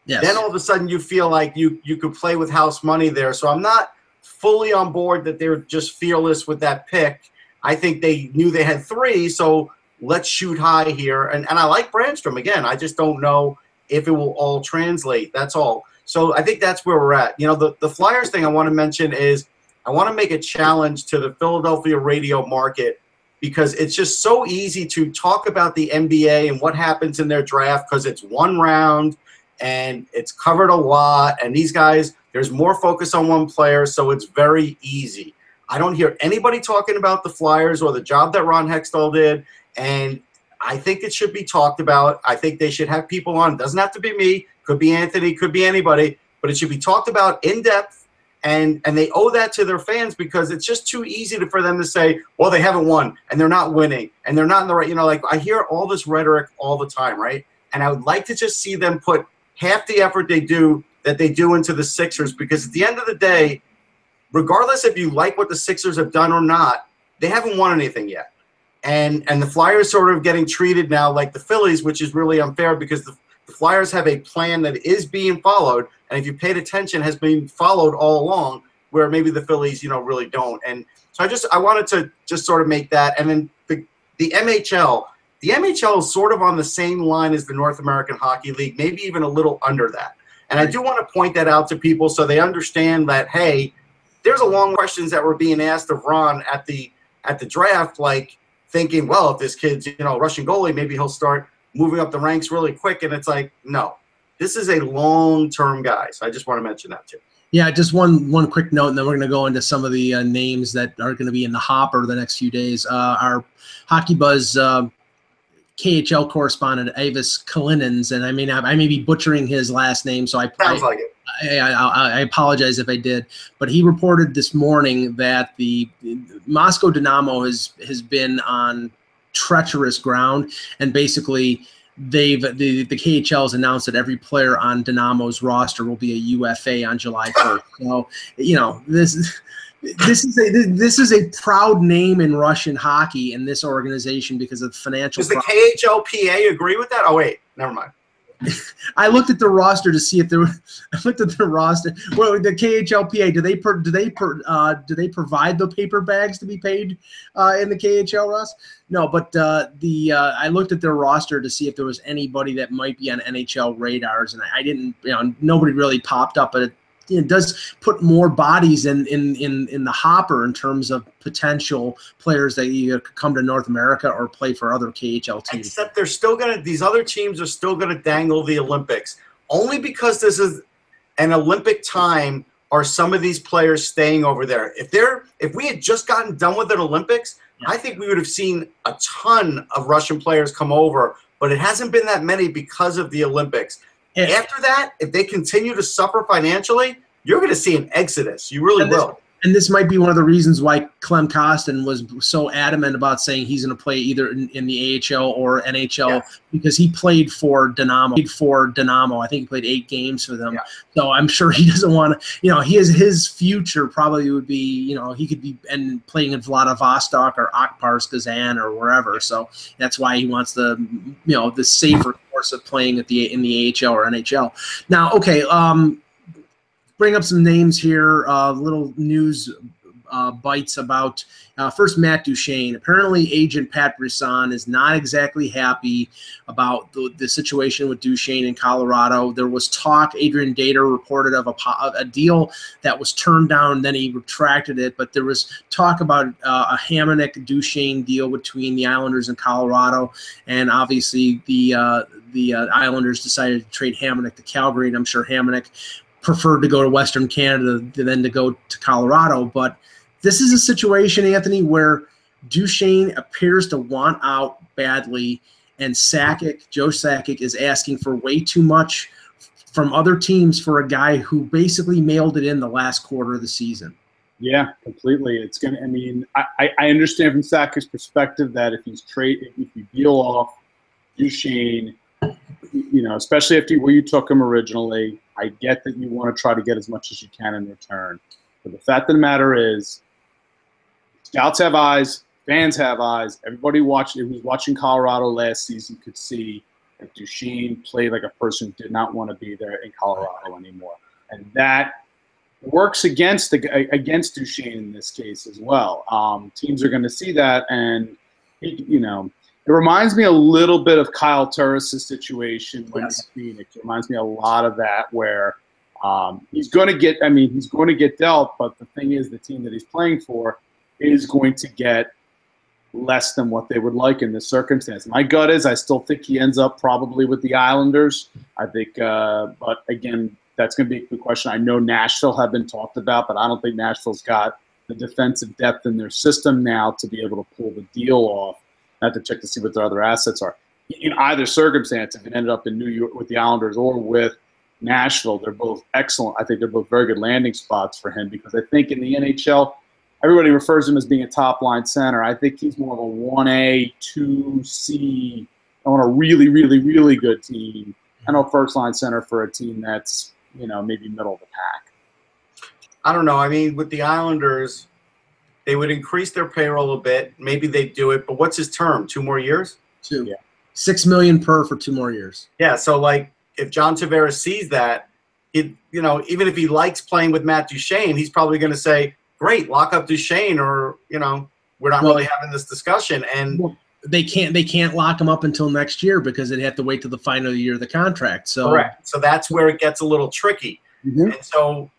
Yes. Then all of a sudden you feel like you could play with house money there. So I'm not fully on board that they're just fearless with that pick. I think they knew they had 3, so let's shoot high here. And I like Brandstrom. Again, I just don't know if it will all translate. That's all. So I think that's where we're at. The Flyers thing I want to mention is I want to make a challenge to the Philadelphia radio market, because it's just so easy to talk about the NBA and what happens in their draft because it's one round and it's covered a lot. And these guys, there's more focus on one player, so it's very easy. I don't hear anybody talking about the Flyers or the job that Ron Hextall did. And I think it should be talked about. I think they should have people on. It doesn't have to be me. Could be Anthony. Could be anybody. But it should be talked about in depth. And they owe that to their fans, because it's just too easy for them to say, well, they haven't won and they're not winning and they're not in the right. I hear all this rhetoric all the time, right? And I would like to just see them put half the effort they do into the Sixers, because at the end of the day, regardless if you like what the Sixers have done or not, they haven't won anything yet. And the Flyers sort of getting treated now like the Phillies, which is really unfair, because the Flyers have a plan that is being followed, and if you paid attention, has been followed all along, where maybe the Phillies, really don't. And so I wanted to just sort of make that. And then the MHL, is sort of on the same line as the North American Hockey League, maybe even a little under that. And I do want to point that out to people so they understand that, hey, there's a long questions that were being asked of Ron at the draft, like, thinking, well, if this kid's, Russian goalie, maybe he'll start moving up the ranks really quick. And it's like, no, this is a long-term guy. So I just want to mention that too. Yeah, just one quick note, and then we're going to go into some of the names that are going to be in the hopper the next few days. Our Hockey Buzz KHL correspondent, Avis Kalinins, and I may be butchering his last name, so Sounds like it. I apologize if I did, but he reported this morning that the Moscow Dynamo has been on treacherous ground, and basically the KHL has announced that every player on Dynamo's roster will be a UFA on July 1st. So this is a proud name in Russian hockey in this organization because of financial. Does the KHLPA agree with that? Oh wait, never mind. I looked at the roster to see if there were. I looked at the roster. Well, the KHLPA, do they provide the paper bags to be paid in the KHL, Russ? No, but I looked at their roster to see if there was anybody that might be on NHL radars, and I didn't. Nobody really popped up, but it does put more bodies in the hopper in terms of potential players that either come to North America or play for other KHL teams. Except these other teams are still gonna dangle the Olympics. Only because this is an Olympic time are some of these players staying over there. If we had just gotten done with the Olympics, I think we would have seen a ton of Russian players come over, but it hasn't been that many because of the Olympics. After that, if they continue to suffer financially, you're going to see an exodus. You really will. And this might be one of the reasons why Clem Kostin was so adamant about saying he's going to play either in the AHL or NHL, because he played for Dynamo. I think he played 8 games for them. Yeah. So I'm sure he doesn't want to, his future probably would be, he could be playing in Vladivostok or Akbarsk Kazan or wherever. So that's why he wants the safer course of playing in the AHL or NHL. Now, okay, bring up some names here. Little news bites about first Matt Duchene. Apparently, agent Pat Brisson is not exactly happy about the situation with Duchene in Colorado. There was talk. Adrian Dater reported of a deal that was turned down, and then he retracted it. But there was talk about a Hamonic-Duchene deal between the Islanders and Colorado, and obviously the Islanders decided to trade Hamonic to Calgary, and I'm sure Hamonic preferred to go to Western Canada than to go to Colorado. But this is a situation, Anthony, where Duchene appears to want out badly, and Joe Sakic is asking for way too much from other teams for a guy who basically mailed it in the last quarter of the season. Yeah, completely. It's gonna. I mean, I understand from Sakic's perspective that if you deal off Duchene, especially after where you took him originally, I get that you want to try to get as much as you can in return. But the fact of the matter is, scouts have eyes, fans have eyes. Everybody who's watching Colorado last season could see that Duchene played like a person who did not want to be there in Colorado anymore, and that works against Duchene in this case as well. Teams are going to see that, and it reminds me a little bit of Kyle Turris' situation when he's in Phoenix. It reminds me a lot of that, where he's going to get dealt, but the thing is, the team that he's playing for is going to get less than what they would like in this circumstance. My gut is I still think he ends up probably with the Islanders. I think, but again, that's going to be a good question. I know Nashville have been talked about, but I don't think Nashville's got the defensive depth in their system now to be able to pull the deal off. I have to check to see what their other assets are. In either circumstance, if it ended up in New York with the Islanders or with Nashville, they're both excellent. I think they're both very good landing spots for him, because I think in the NHL, everybody refers to him as being a top-line center. I think he's more of a 1A, 2C on a really, really, really good team, and a first-line center for a team that's, maybe middle of the pack. I don't know. I mean, with the Islanders, they would increase their payroll a bit. Maybe they'd do it. But what's his term? 2 more years? 2. Yeah. $6 million per for 2 more years. Yeah. So, like, if John Tavares sees that, even if he likes playing with Matt Duchene, he's probably going to say, great, lock up Duchene, or, we're not really having this discussion. And they can't lock him up until next year, because they'd have to wait till the final year of the contract. So correct. So that's where it gets a little tricky. Mm-hmm. And so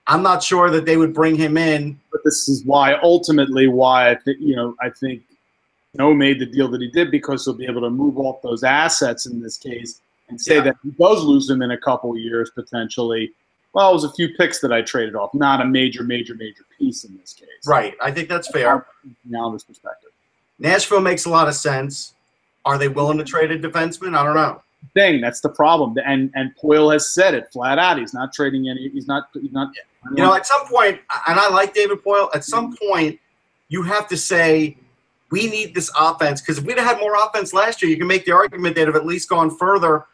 I'm not sure that they would bring him in. But this is why I think made the deal that he did, because he'll be able to move off those assets in this case and say that he does lose them in a couple of years potentially. Well, it was a few picks that I traded off, not a major piece in this case. Right. I think that's fair. Now, in this perspective, Nashville makes a lot of sense. Are they willing to trade a defenseman? I don't know. That's the problem. And Poyle has said it flat out. He's not trading any. He's not. At some point, and I like David Poyle, at some point you have to say, we need this offense, because if we'd have had more offense last year, you can make the argument they'd have at least gone further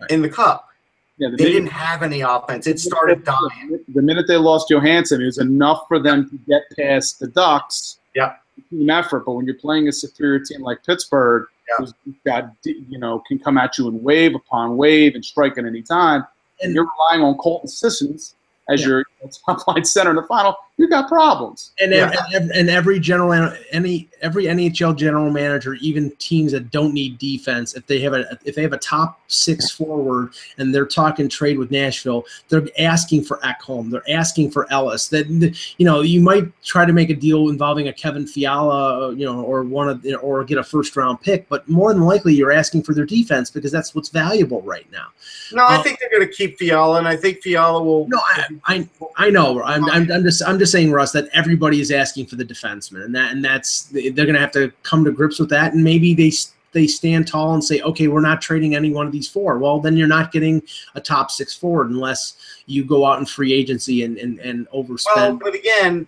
in the Cup. Yeah, they didn't have any offense. It started dying. The minute they lost Johansson, it was enough for them to get past the Ducks. Yeah. Team effort. But when you're playing a superior team like Pittsburgh, who's got, can come at you in wave upon wave and strike at any time, and you're relying on Colton Sissons as your top line center in the final, you got problems. And every NHL general manager, even teams that don't need defense, if they have a top 6 forward and they're talking trade with Nashville, they're asking for Ekholm, they're asking for Ellis. That you might try to make a deal involving a Kevin Fiala, or get a first round pick, but more than likely you're asking for their defense, because that's what's valuable right now. No, I think they're going to keep Fiala, and I think Fiala will. No, I know. I'm just saying, Russ, that everybody is asking for the defenseman, and that's they're going to have to come to grips with that, and maybe they stand tall and say, okay, we're not trading any one of these 4. Well, then you're not getting a top 6 forward unless you go out in free agency and overspend. Well, but again,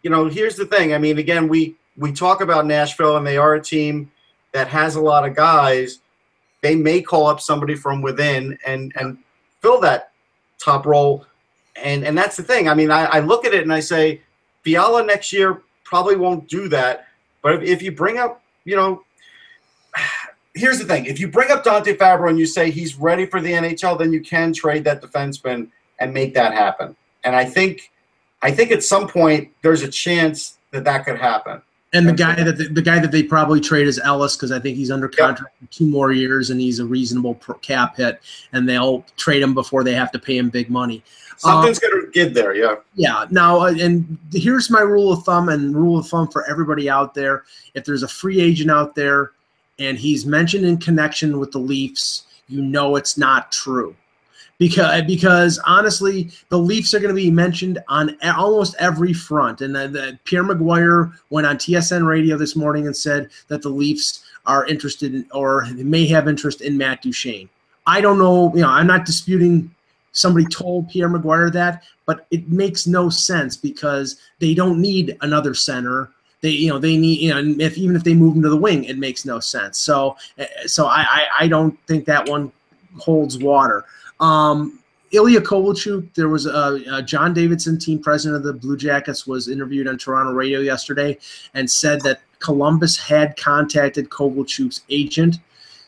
here's the thing. I mean, again, we talk about Nashville, and they are a team that has a lot of guys. They may call up somebody from within and fill that top role. And that's the thing. I mean, I look at it and I say, Fiala next year probably won't do that. But if you bring up, here's the thing. If you bring up Dante Fabro and you say he's ready for the NHL, then you can trade that defenseman and make that happen. And I think I think at some point there's a chance that could happen. And the guy that they probably trade is Ellis, because I think he's under contract for 2 more years and he's a reasonable cap hit, and they'll trade him before they have to pay him big money. Something's going to get there, yeah. Yeah. Now, and here's my rule of thumb for everybody out there. If there's a free agent out there and he's mentioned in connection with the Leafs, you know it's not true. Because honestly, the Leafs are going to be mentioned on almost every front. And Pierre Maguire went on TSN radio this morning and said that the Leafs are interested in, or may have interest in, Matt Duchene. I don't know. I'm not disputing somebody told Pierre Maguire that, but it makes no sense because they don't need another center. They need, even if they move him to the wing, it makes no sense. So I don't think that one holds water. Ilya Kovalchuk, there was John Davidson, team president of the Blue Jackets, was interviewed on Toronto radio yesterday and said that Columbus had contacted Kovalchuk's agent.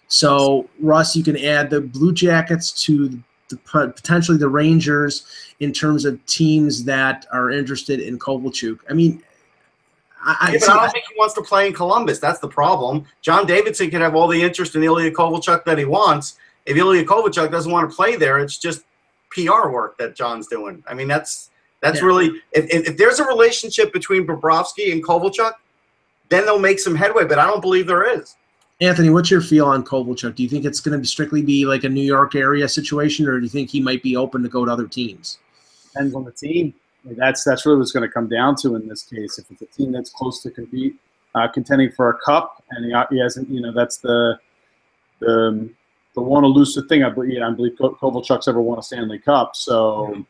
So, Russ, you can add the Blue Jackets to potentially the Rangers in terms of teams that are interested in Kovalchuk. I mean, I don't think he wants to play in Columbus. That's the problem. John Davidson can have all the interest in Ilya Kovalchuk that he wants. If Ilya Kovalchuk doesn't want to play there, it's just PR work that John's doing. I mean, that's really – if there's a relationship between Bobrovsky and Kovalchuk, then they'll make some headway, but I don't believe there is. Anthony, what's your feel on Kovalchuk? Do you think it's going to strictly be like a New York area situation, or do you think he might be open to go to other teams? Depends on the team. I mean, that's really what it's going to come down to in this case. If it's a team that's close to contending for a cup, and he hasn't – that's the one elusive thing I believe Kovalchuk's ever won a Stanley Cup. So,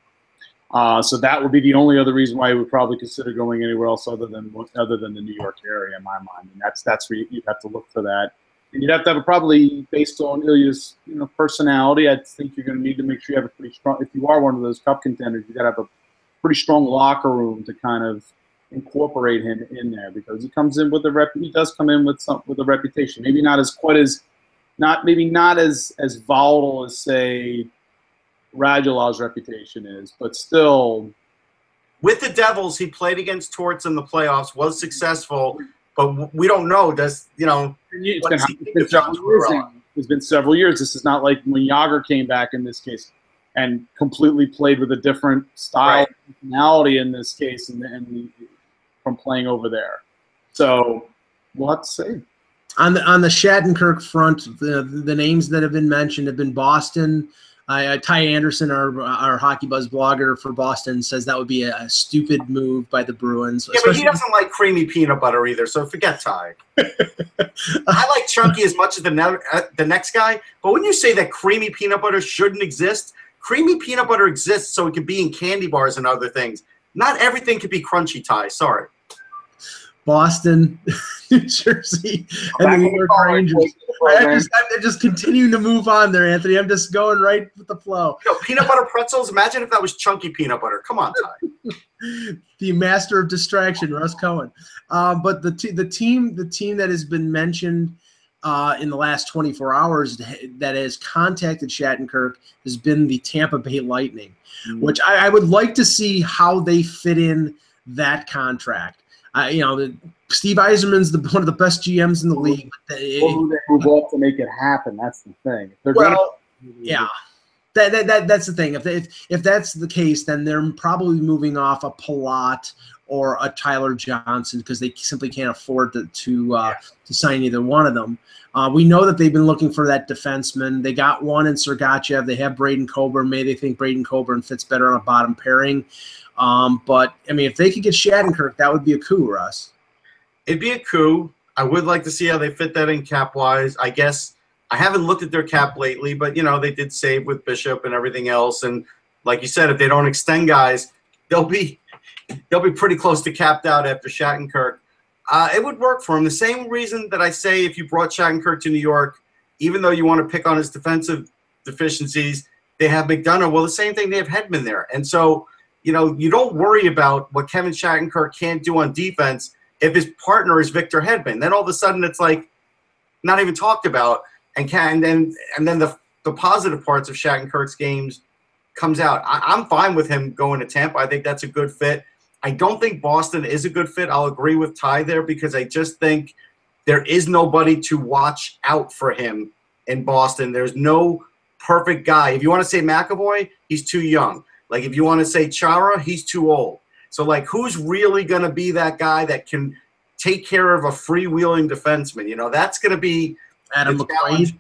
so that would be the only other reason why he would probably consider going anywhere else other than the New York area, in my mind. And that's where you'd have to look for that. And you'd have to have it probably based on Ilya's personality. I think you're going to need to make sure you have a pretty strong. If you are one of those cup contenders, you got to have a pretty strong locker room to kind of incorporate him in there, because he comes in with He does come in with a reputation. Maybe not as volatile as, say, Radulov's reputation is, but still. With the Devils, he played against Torts in the playoffs, was successful, but we don't know. It's been several years. This is not like when Jágr came back in this case and completely played with a different style, personality in this case, and from playing over there. So we'll have to see. On the Shattenkirk front, the names that have been mentioned have been Boston. Ty Anderson, our Hockey Buzz blogger for Boston, says that would be a stupid move by the Bruins. Yeah, but he doesn't like creamy peanut butter either, so forget Ty. I like chunky as much as the next guy, but when you say that creamy peanut butter shouldn't exist, creamy peanut butter exists so it could be in candy bars and other things. Not everything could be crunchy, Ty. Sorry. Boston, New Jersey, and the New York Rangers. I'm just continuing to move on there, Anthony. I'm just going right with the flow. Peanut butter pretzels. Imagine if that was chunky peanut butter. Come on, Ty. The master of distraction, Russ Cohen. But the team that has been mentioned in the last 24 hours that has contacted Shattenkirk has been the Tampa Bay Lightning, which I would like to see how they fit in that contract. Steve Yzerman's one of the best GMs in the league. Will they move up to make it happen? That's the thing. That's the thing. If that's the case, then they're probably moving off a Palat or a Tyler Johnson because they simply can't afford to sign either one of them. We know that they've been looking for that defenseman. They got one in Sergachev. They have Braden Coburn. Maybe they think Braden Coburn fits better on a bottom pairing. But, I mean, if they could get Shattenkirk, that would be a coup, Russ. It'd be a coup. I would like to see how they fit that in cap-wise. I guess I haven't looked at their cap lately, but, they did save with Bishop and everything else. And like you said, if they don't extend guys, they'll be pretty close to capped out after Shattenkirk. It would work for him. The same reason that I say if you brought Shattenkirk to New York, even though you want to pick on his defensive deficiencies, they have McDonough. Well, the same thing, they have Hedman there. And so – you don't worry about what Kevin Shattenkirk can't do on defense if his partner is Victor Hedman. Then all of a sudden it's like not even talked about, and then the positive parts of Shattenkirk's games comes out. I'm fine with him going to Tampa. I think that's a good fit. I don't think Boston is a good fit. I'll agree with Ty there because I just think there is nobody to watch out for him in Boston. There's no perfect guy. If you want to say McAvoy, he's too young. Like if you want to say Chara, he's too old. So like who's really going to be that guy that can take care of a freewheeling defenseman? You know, that's going to be Adam McQuaid.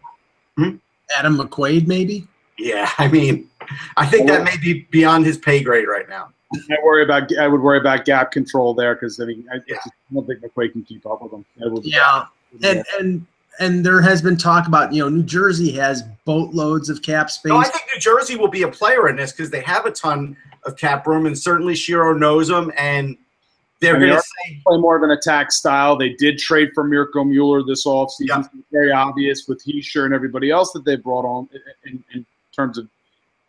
Adam McQuaid, maybe? Yeah, I mean, I think that may be beyond his pay grade right now. I would worry about gap control there because I mean I don't think McQuaid can keep up with him. Yeah, and there has been talk about New Jersey has boatloads of cap space. No, I think New Jersey will be a player in this because they have a ton of cap room, and certainly Shiro knows them, and they're going to play more of an attack style. They did trade for Mirko Mueller this offseason. Yeah. It's very obvious with Heischer and everybody else that they brought on in terms of a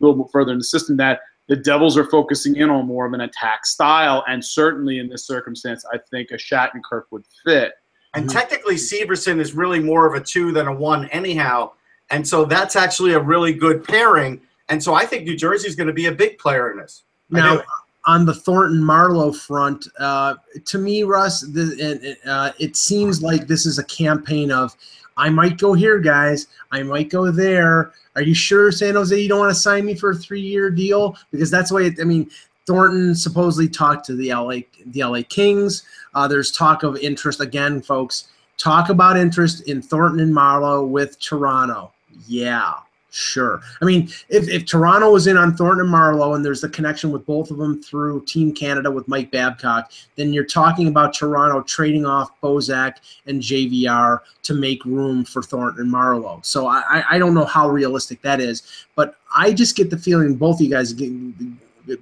little bit further in the system that the Devils are focusing in on more of an attack style, and certainly in this circumstance, I think a Shattenkirk would fit. And technically, Severson is really more of a 2 than a 1 anyhow, and so that's actually a really good pairing. And so I think New Jersey is going to be a big player in this. Now, on the Thornton-Marlowe front, to me, Russ, it seems like this is a campaign of, I might go here, guys. I might go there. Are you sure, San Jose, you don't want to sign me for a 3-year deal? Because that's the way Thornton supposedly talked to the LA Kings. There's talk of interest. Again, folks, talk about interest in Thornton and Marlowe with Toronto. Yeah, sure. I mean, if Toronto was in on Thornton and Marlowe and there's the connection with both of them through Team Canada with Mike Babcock, then you're talking about Toronto trading off Bozak and JVR to make room for Thornton and Marlowe. So I don't know how realistic that is, but I just get the feeling both of you guys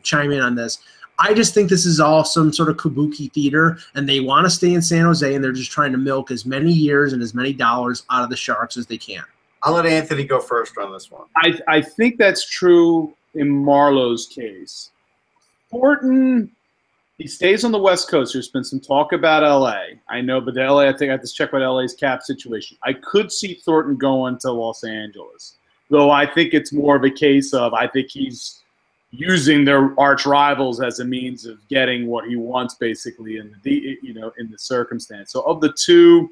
chime in on this. I just think this is all some sort of kabuki theater, and they want to stay in San Jose, and they're just trying to milk as many years and as many dollars out of the Sharks as they can. I'll let Anthony go first on this one. I think that's true in Marlowe's case. Thornton, he stays on the West Coast. There's been some talk about L.A. I know, but the L.A., I think I have to check about L.A.'s cap situation. I could see Thornton going to Los Angeles, though I think it's more of a case of I think he's using their arch rivals as a means of getting what he wants, basically in the circumstance. So of the two,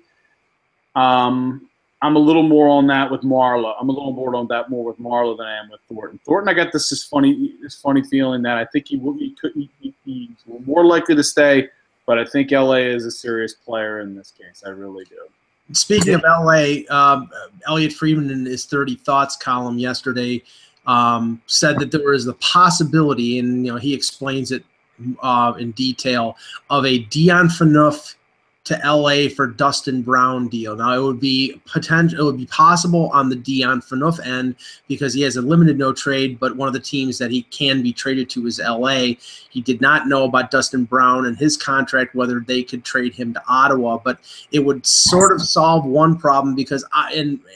I'm a little more on that with Marlowe. I'm a little more on that more with Marlowe than I am with Thornton. Thornton, I got this funny feeling that I think he's more likely to stay, but I think LA is a serious player in this case. I really do. Speaking of LA, Elliot Friedman in his 30 Thoughts column yesterday said that there was the possibility, and he explains it in detail, of a Dion Phaneuf to LA for Dustin Brown deal. Now it would be possible on the Dion Phaneuf end because he has a limited no trade, but one of the teams that he can be traded to is LA. He did not know about Dustin Brown and his contract, whether they could trade him to Ottawa, but it would sort of solve one problem because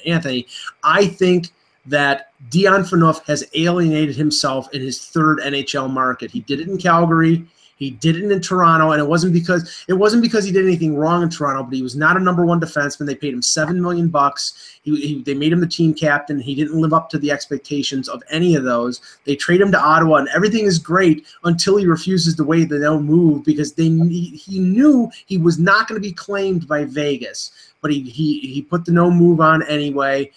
Anthony, I think that Dion Phaneuf has alienated himself in his third NHL market. He did it in Calgary. He did it in Toronto, and it wasn't because he did anything wrong in Toronto, but he was not a number one defenseman. They paid him $7 million. They made him the team captain. He didn't live up to the expectations of any of those. They trade him to Ottawa, and everything is great until he refuses to waive the no move because he knew he was not going to be claimed by Vegas, but he put the no move on anyway.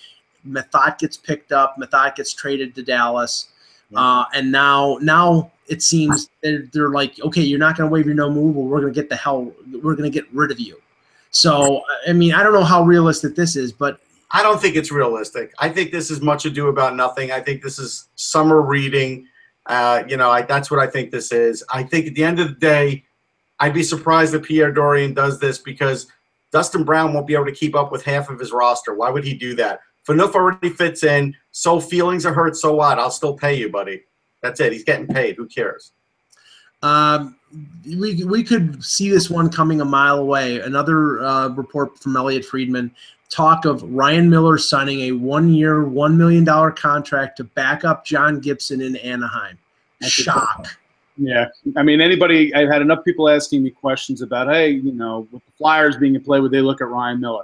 Methot gets picked up. Methot gets traded to Dallas. And now it seems they're like, okay, you're not going to waive your no move, or we're going to get rid of you. So, I mean, I don't know how realistic this is, but I don't think it's realistic. I think this is much ado about nothing. I think this is summer reading. That's what I think this is. I think at the end of the day, I'd be surprised if Pierre Dorian does this because Dustin Brown won't be able to keep up with half of his roster. Why would he do that? Phaneuf already fits in. So feelings are hurt. So what? I'll still pay you, buddy. That's it. He's getting paid. Who cares? We could see this one coming a mile away. Another report from Elliot Friedman. Talk of Ryan Miller signing a 1-year, $1 million contract to back up John Gibson in Anaheim. Shock. Yeah. I mean, I've had enough people asking me questions about, hey, with the Flyers being in play, would they look at Ryan Miller?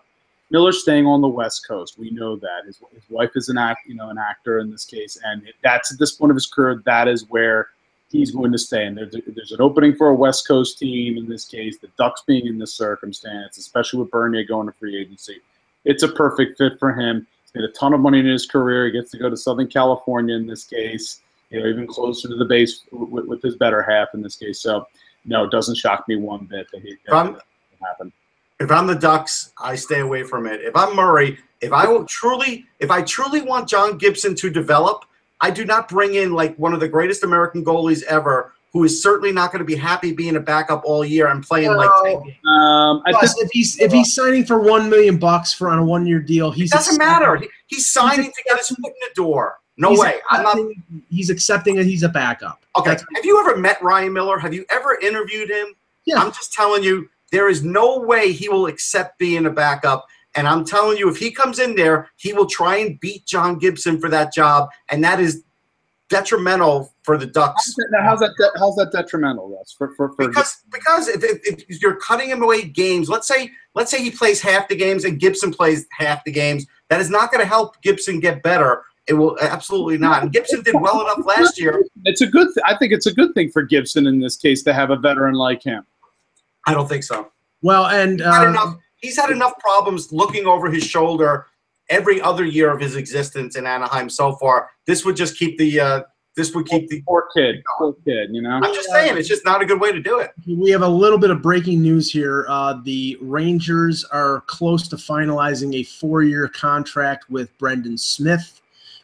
Miller's staying on the West Coast. We know that. His wife is an actor in this case, and that's at this point of his career. That is where he's going to stay. And there's an opening for a West Coast team in this case, the Ducks being in this circumstance, especially with Bernier going to free agency. It's a perfect fit for him. He's made a ton of money in his career. He gets to go to Southern California in this case, even closer to the base with his better half in this case. So, no, it doesn't shock me one bit that that happen. If I'm the Ducks, I stay away from it. If I'm Murray, if I truly want John Gibson to develop, I do not bring in like one of the greatest American goalies ever, who is certainly not going to be happy being a backup all year and playing like 10 games. Plus, if he's signing for $1 million for on a 1-year deal, it doesn't matter. He's signing to get his foot in the door. No way. He's accepting that he's a backup. Okay. Have you ever met Ryan Miller? Have you ever interviewed him? Yeah. I'm just telling you, there is no way he will accept being a backup. And I'm telling you, if he comes in there, he will try and beat John Gibson for that job, and that is detrimental for the Ducks. How's that detrimental, Russ? Because if you're cutting him away games, let's say he plays half the games and Gibson plays half the games, that is not going to help Gibson get better. It will absolutely not. And Gibson did well enough last year. It's a good. I think it's a good thing for Gibson in this case to have a veteran like him. I don't think so. Well, and he's had enough problems looking over his shoulder every other year of his existence in Anaheim so far. This would just keep the poor kid. You know. I'm just saying, it's just not a good way to do it. We have a little bit of breaking news here. The Rangers are close to finalizing a 4-year contract with Brendan Smith.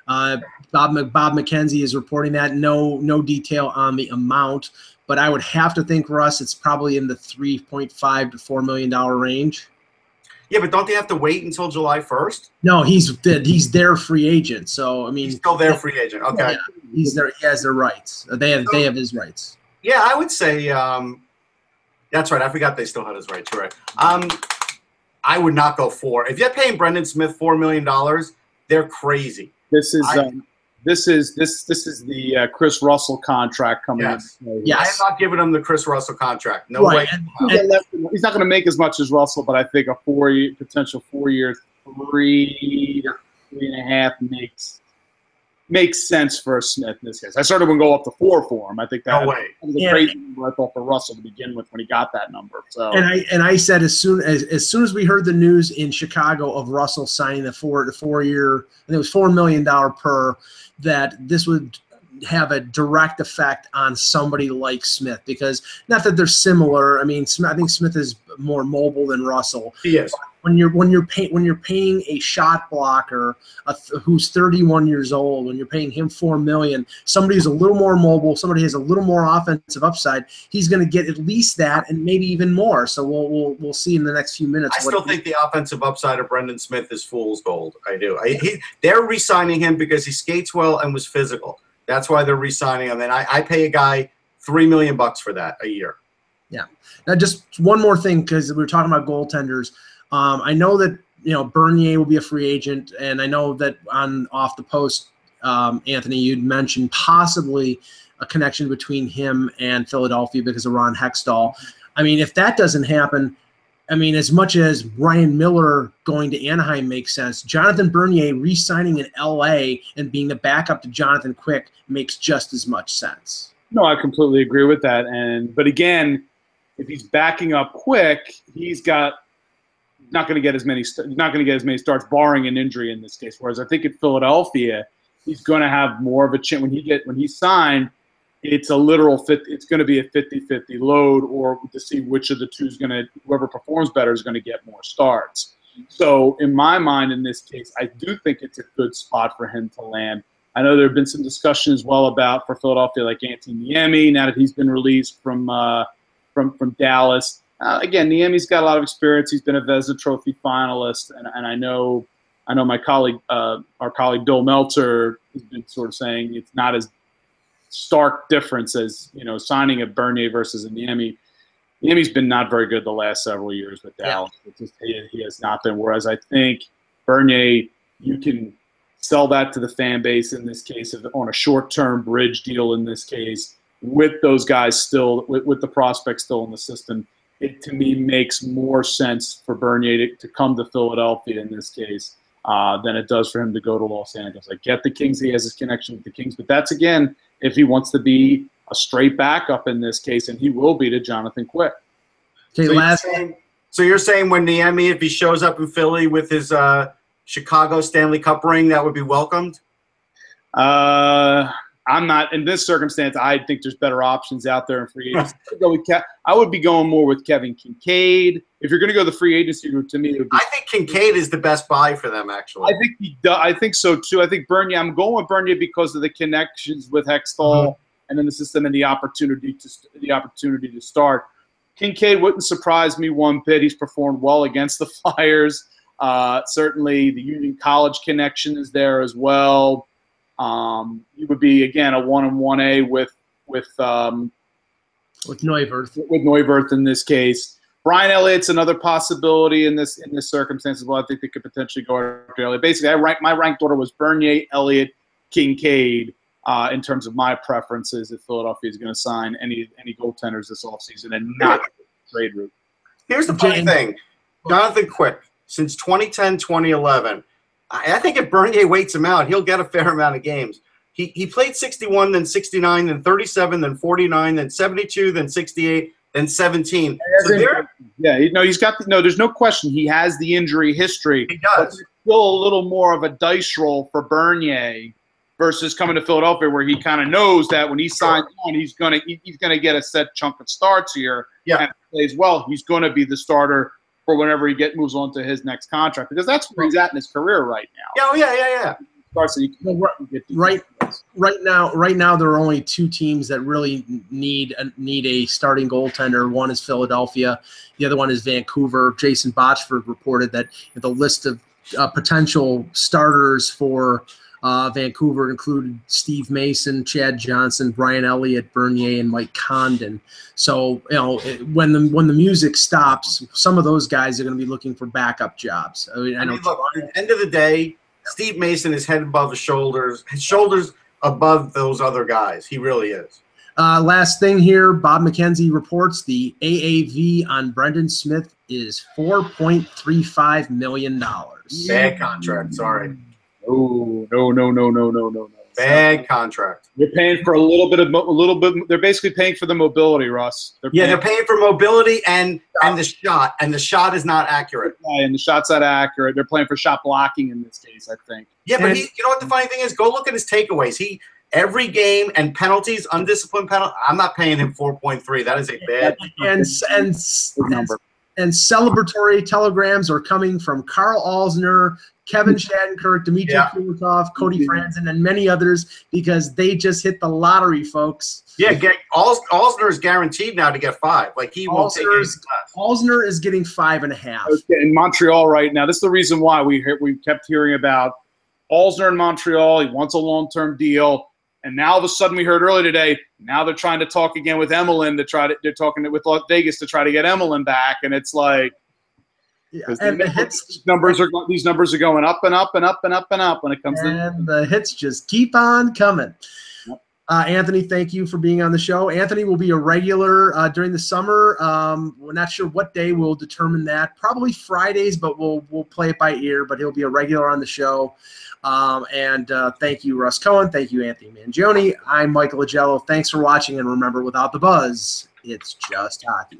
Bob McKenzie is reporting that. No detail on the amount, but I would have to think, Russ, it's probably in the $3.5 to $4 million range. Yeah, but don't they have to wait until July 1st? No, he's their free agent. So I mean, he's still their free agent. Okay, yeah, he's there. He has their rights. They have his rights. Yeah, I would say that's right. I forgot they still had his rights. You're right. I would not go 4. If you're paying Brendan Smith $4 million, they're crazy. This is the Chris Russell contract coming in. Yes. I am not giving him the Chris Russell contract. No way. He's not going to make as much as Russell, but I think a potential 4 years, 3.5 makes sense for Smith in this case. I certainly wouldn't go up to 4 for him. I think that was a crazy number I thought for Russell to begin with when he got that number. So and I said as soon as we heard the news in Chicago of Russell signing the 4-year, and it was $4 million per, that this would have a direct effect on somebody like Smith, because not that they're similar. I mean, I think Smith is more mobile than Russell. He is. When you're paying a shot blocker who's 31 years old, when you're paying him $4 million, somebody who's a little more mobile, somebody who has a little more offensive upside, he's going to get at least that and maybe even more. So we'll see in the next few minutes. I still think the offensive upside of Brendan Smith is fool's gold. I do. They're re-signing him because he skates well and was physical. That's why they're re-signing him. And I pay a guy $3 million for that a year. Yeah. Now, just one more thing, because we were talking about goaltenders. I know that Bernier will be a free agent, and I know that off the post, Anthony, you'd mentioned possibly a connection between him and Philadelphia because of Ron Hextall. I mean, if that doesn't happen, I mean, as much as Ryan Miller going to Anaheim makes sense, Jonathan Bernier re-signing in L.A. and being the backup to Jonathan Quick makes just as much sense. No, I completely agree with that. But again, if he's backing up Quick, he's not going to get as many starts, barring an injury in this case. Whereas I think at Philadelphia, he's going to have more of a chance when he's signed. It's a literal fit. It's going to be a 50-50 load, or to see which of the two is going to, whoever performs better is going to get more starts. So in my mind, in this case, I do think it's a good spot for him to land. I know there have been some discussion as well about for Philadelphia, like Antti Niemi, now that he's been released from Dallas. Again, Niemi's got a lot of experience. He's been a Vezina Trophy finalist, and I know my colleague, our colleague Bill Meltzer, has been sort of saying it's not as stark difference as signing a Bernier versus a Niemi. Niemi's been not very good the last several years with Dallas. He has not been. Whereas I think Bernier, you can sell that to the fan base in this case on a short-term bridge deal in this case with those guys still, with the prospects still in the system. It, to me, makes more sense for Bernier to come to Philadelphia in this case than it does for him to go to Los Angeles. I get the Kings. He has his connection with the Kings. But that's, again, if he wants to be a straight backup in this case, and he will be to Jonathan Quick. Okay, so you're saying when Niemi, if he shows up in Philly with his Chicago Stanley Cup ring, that would be welcomed? I'm not in this circumstance. I think there's better options out there in free agency. I would be going more with Kevin Kincaid. If you're going to go the free agency route, to me, it would be. I think Kincaid is the best buy for them, actually. I think so too. I think Bernier. I'm going with Bernier because of the connections with Hextall and then the system and the opportunity to start. Kincaid wouldn't surprise me one bit. He's performed well against the Flyers. Certainly, the Union College connection is there as well. He would be again a 1-1A with Neuwirth. With Neuwirth in this case. Brian Elliott's another possibility in this circumstance as well. I think they could potentially go after Elliott. Basically, my ranked order was Bernier, Elliott, Kincaid in terms of my preferences if Philadelphia is going to sign any goaltenders this offseason and not trade route. Here's the funny thing. Jonathan Quick, since 2010, 2011, I think if Bernier waits him out, he'll get a fair amount of games. He played 61, then 69, then 37, then 49, then 72, then 68, then 17. So there's no question he has the injury history. He does. But there's still a little more of a dice roll for Bernier versus coming to Philadelphia, where he kind of knows that when he signs on, he's gonna get a set chunk of starts here. Yeah. And plays well, he's going to be the starter for whenever he moves on to his next contract, because that's where he's at in his career right now. Yeah. Right now, there are only two teams that really need a starting goaltender. One is Philadelphia. The other one is Vancouver. Jason Botchford reported that the list of potential starters for Vancouver included Steve Mason, Chad Johnson, Brian Elliott, Bernier, and Mike Condon. So, when the music stops, some of those guys are going to be looking for backup jobs. Look, at the end of the day, Steve Mason is head above his shoulders above those other guys. He really is. Last thing here, Bob McKenzie reports the AAV on Brendan Smith is $4.35 million. Bad contract, sorry. No. Bad contract. They're paying for a little bit. They're basically paying for the mobility, Russ. They're paying for mobility and the shot, and the shot is not accurate. Yeah, and the shot's not accurate. They're playing for shot blocking in this case, I think. Yeah, but you know what the funny thing is? Go look at his takeaways. Every game and penalties, undisciplined penalty. I'm not paying him 4.3. That is a bad number. And celebratory telegrams are coming from Carl Alsner, Kevin Shattenkirk, Dmitry Kulikov, Cody Franzen, and many others, because they just hit the lottery, folks. Yeah, Alsner is guaranteed now to get 5. Like, he won't take anything less. Alsner is getting 5.5. Okay, in Montreal right now, this is the reason why we kept hearing about Alsner in Montreal. He wants a long-term deal. And now all of a sudden, we heard earlier today, now they're trying to talk again with Emelin they're talking with Las Vegas to try to get Emelin back. And it's like, and these numbers are going up and up and up and up and up when it comes and the hits just keep on coming. Yep. Anthony, thank you for being on the show. Anthony will be a regular during the summer. We're not sure what day. We'll determine that. Probably Fridays, but we'll play it by ear. But he'll be a regular on the show. And thank you, Russ Cohen. Thank you, Anthony Mangione. I'm Michael Agello. Thanks for watching. And remember, without the buzz, it's just hockey.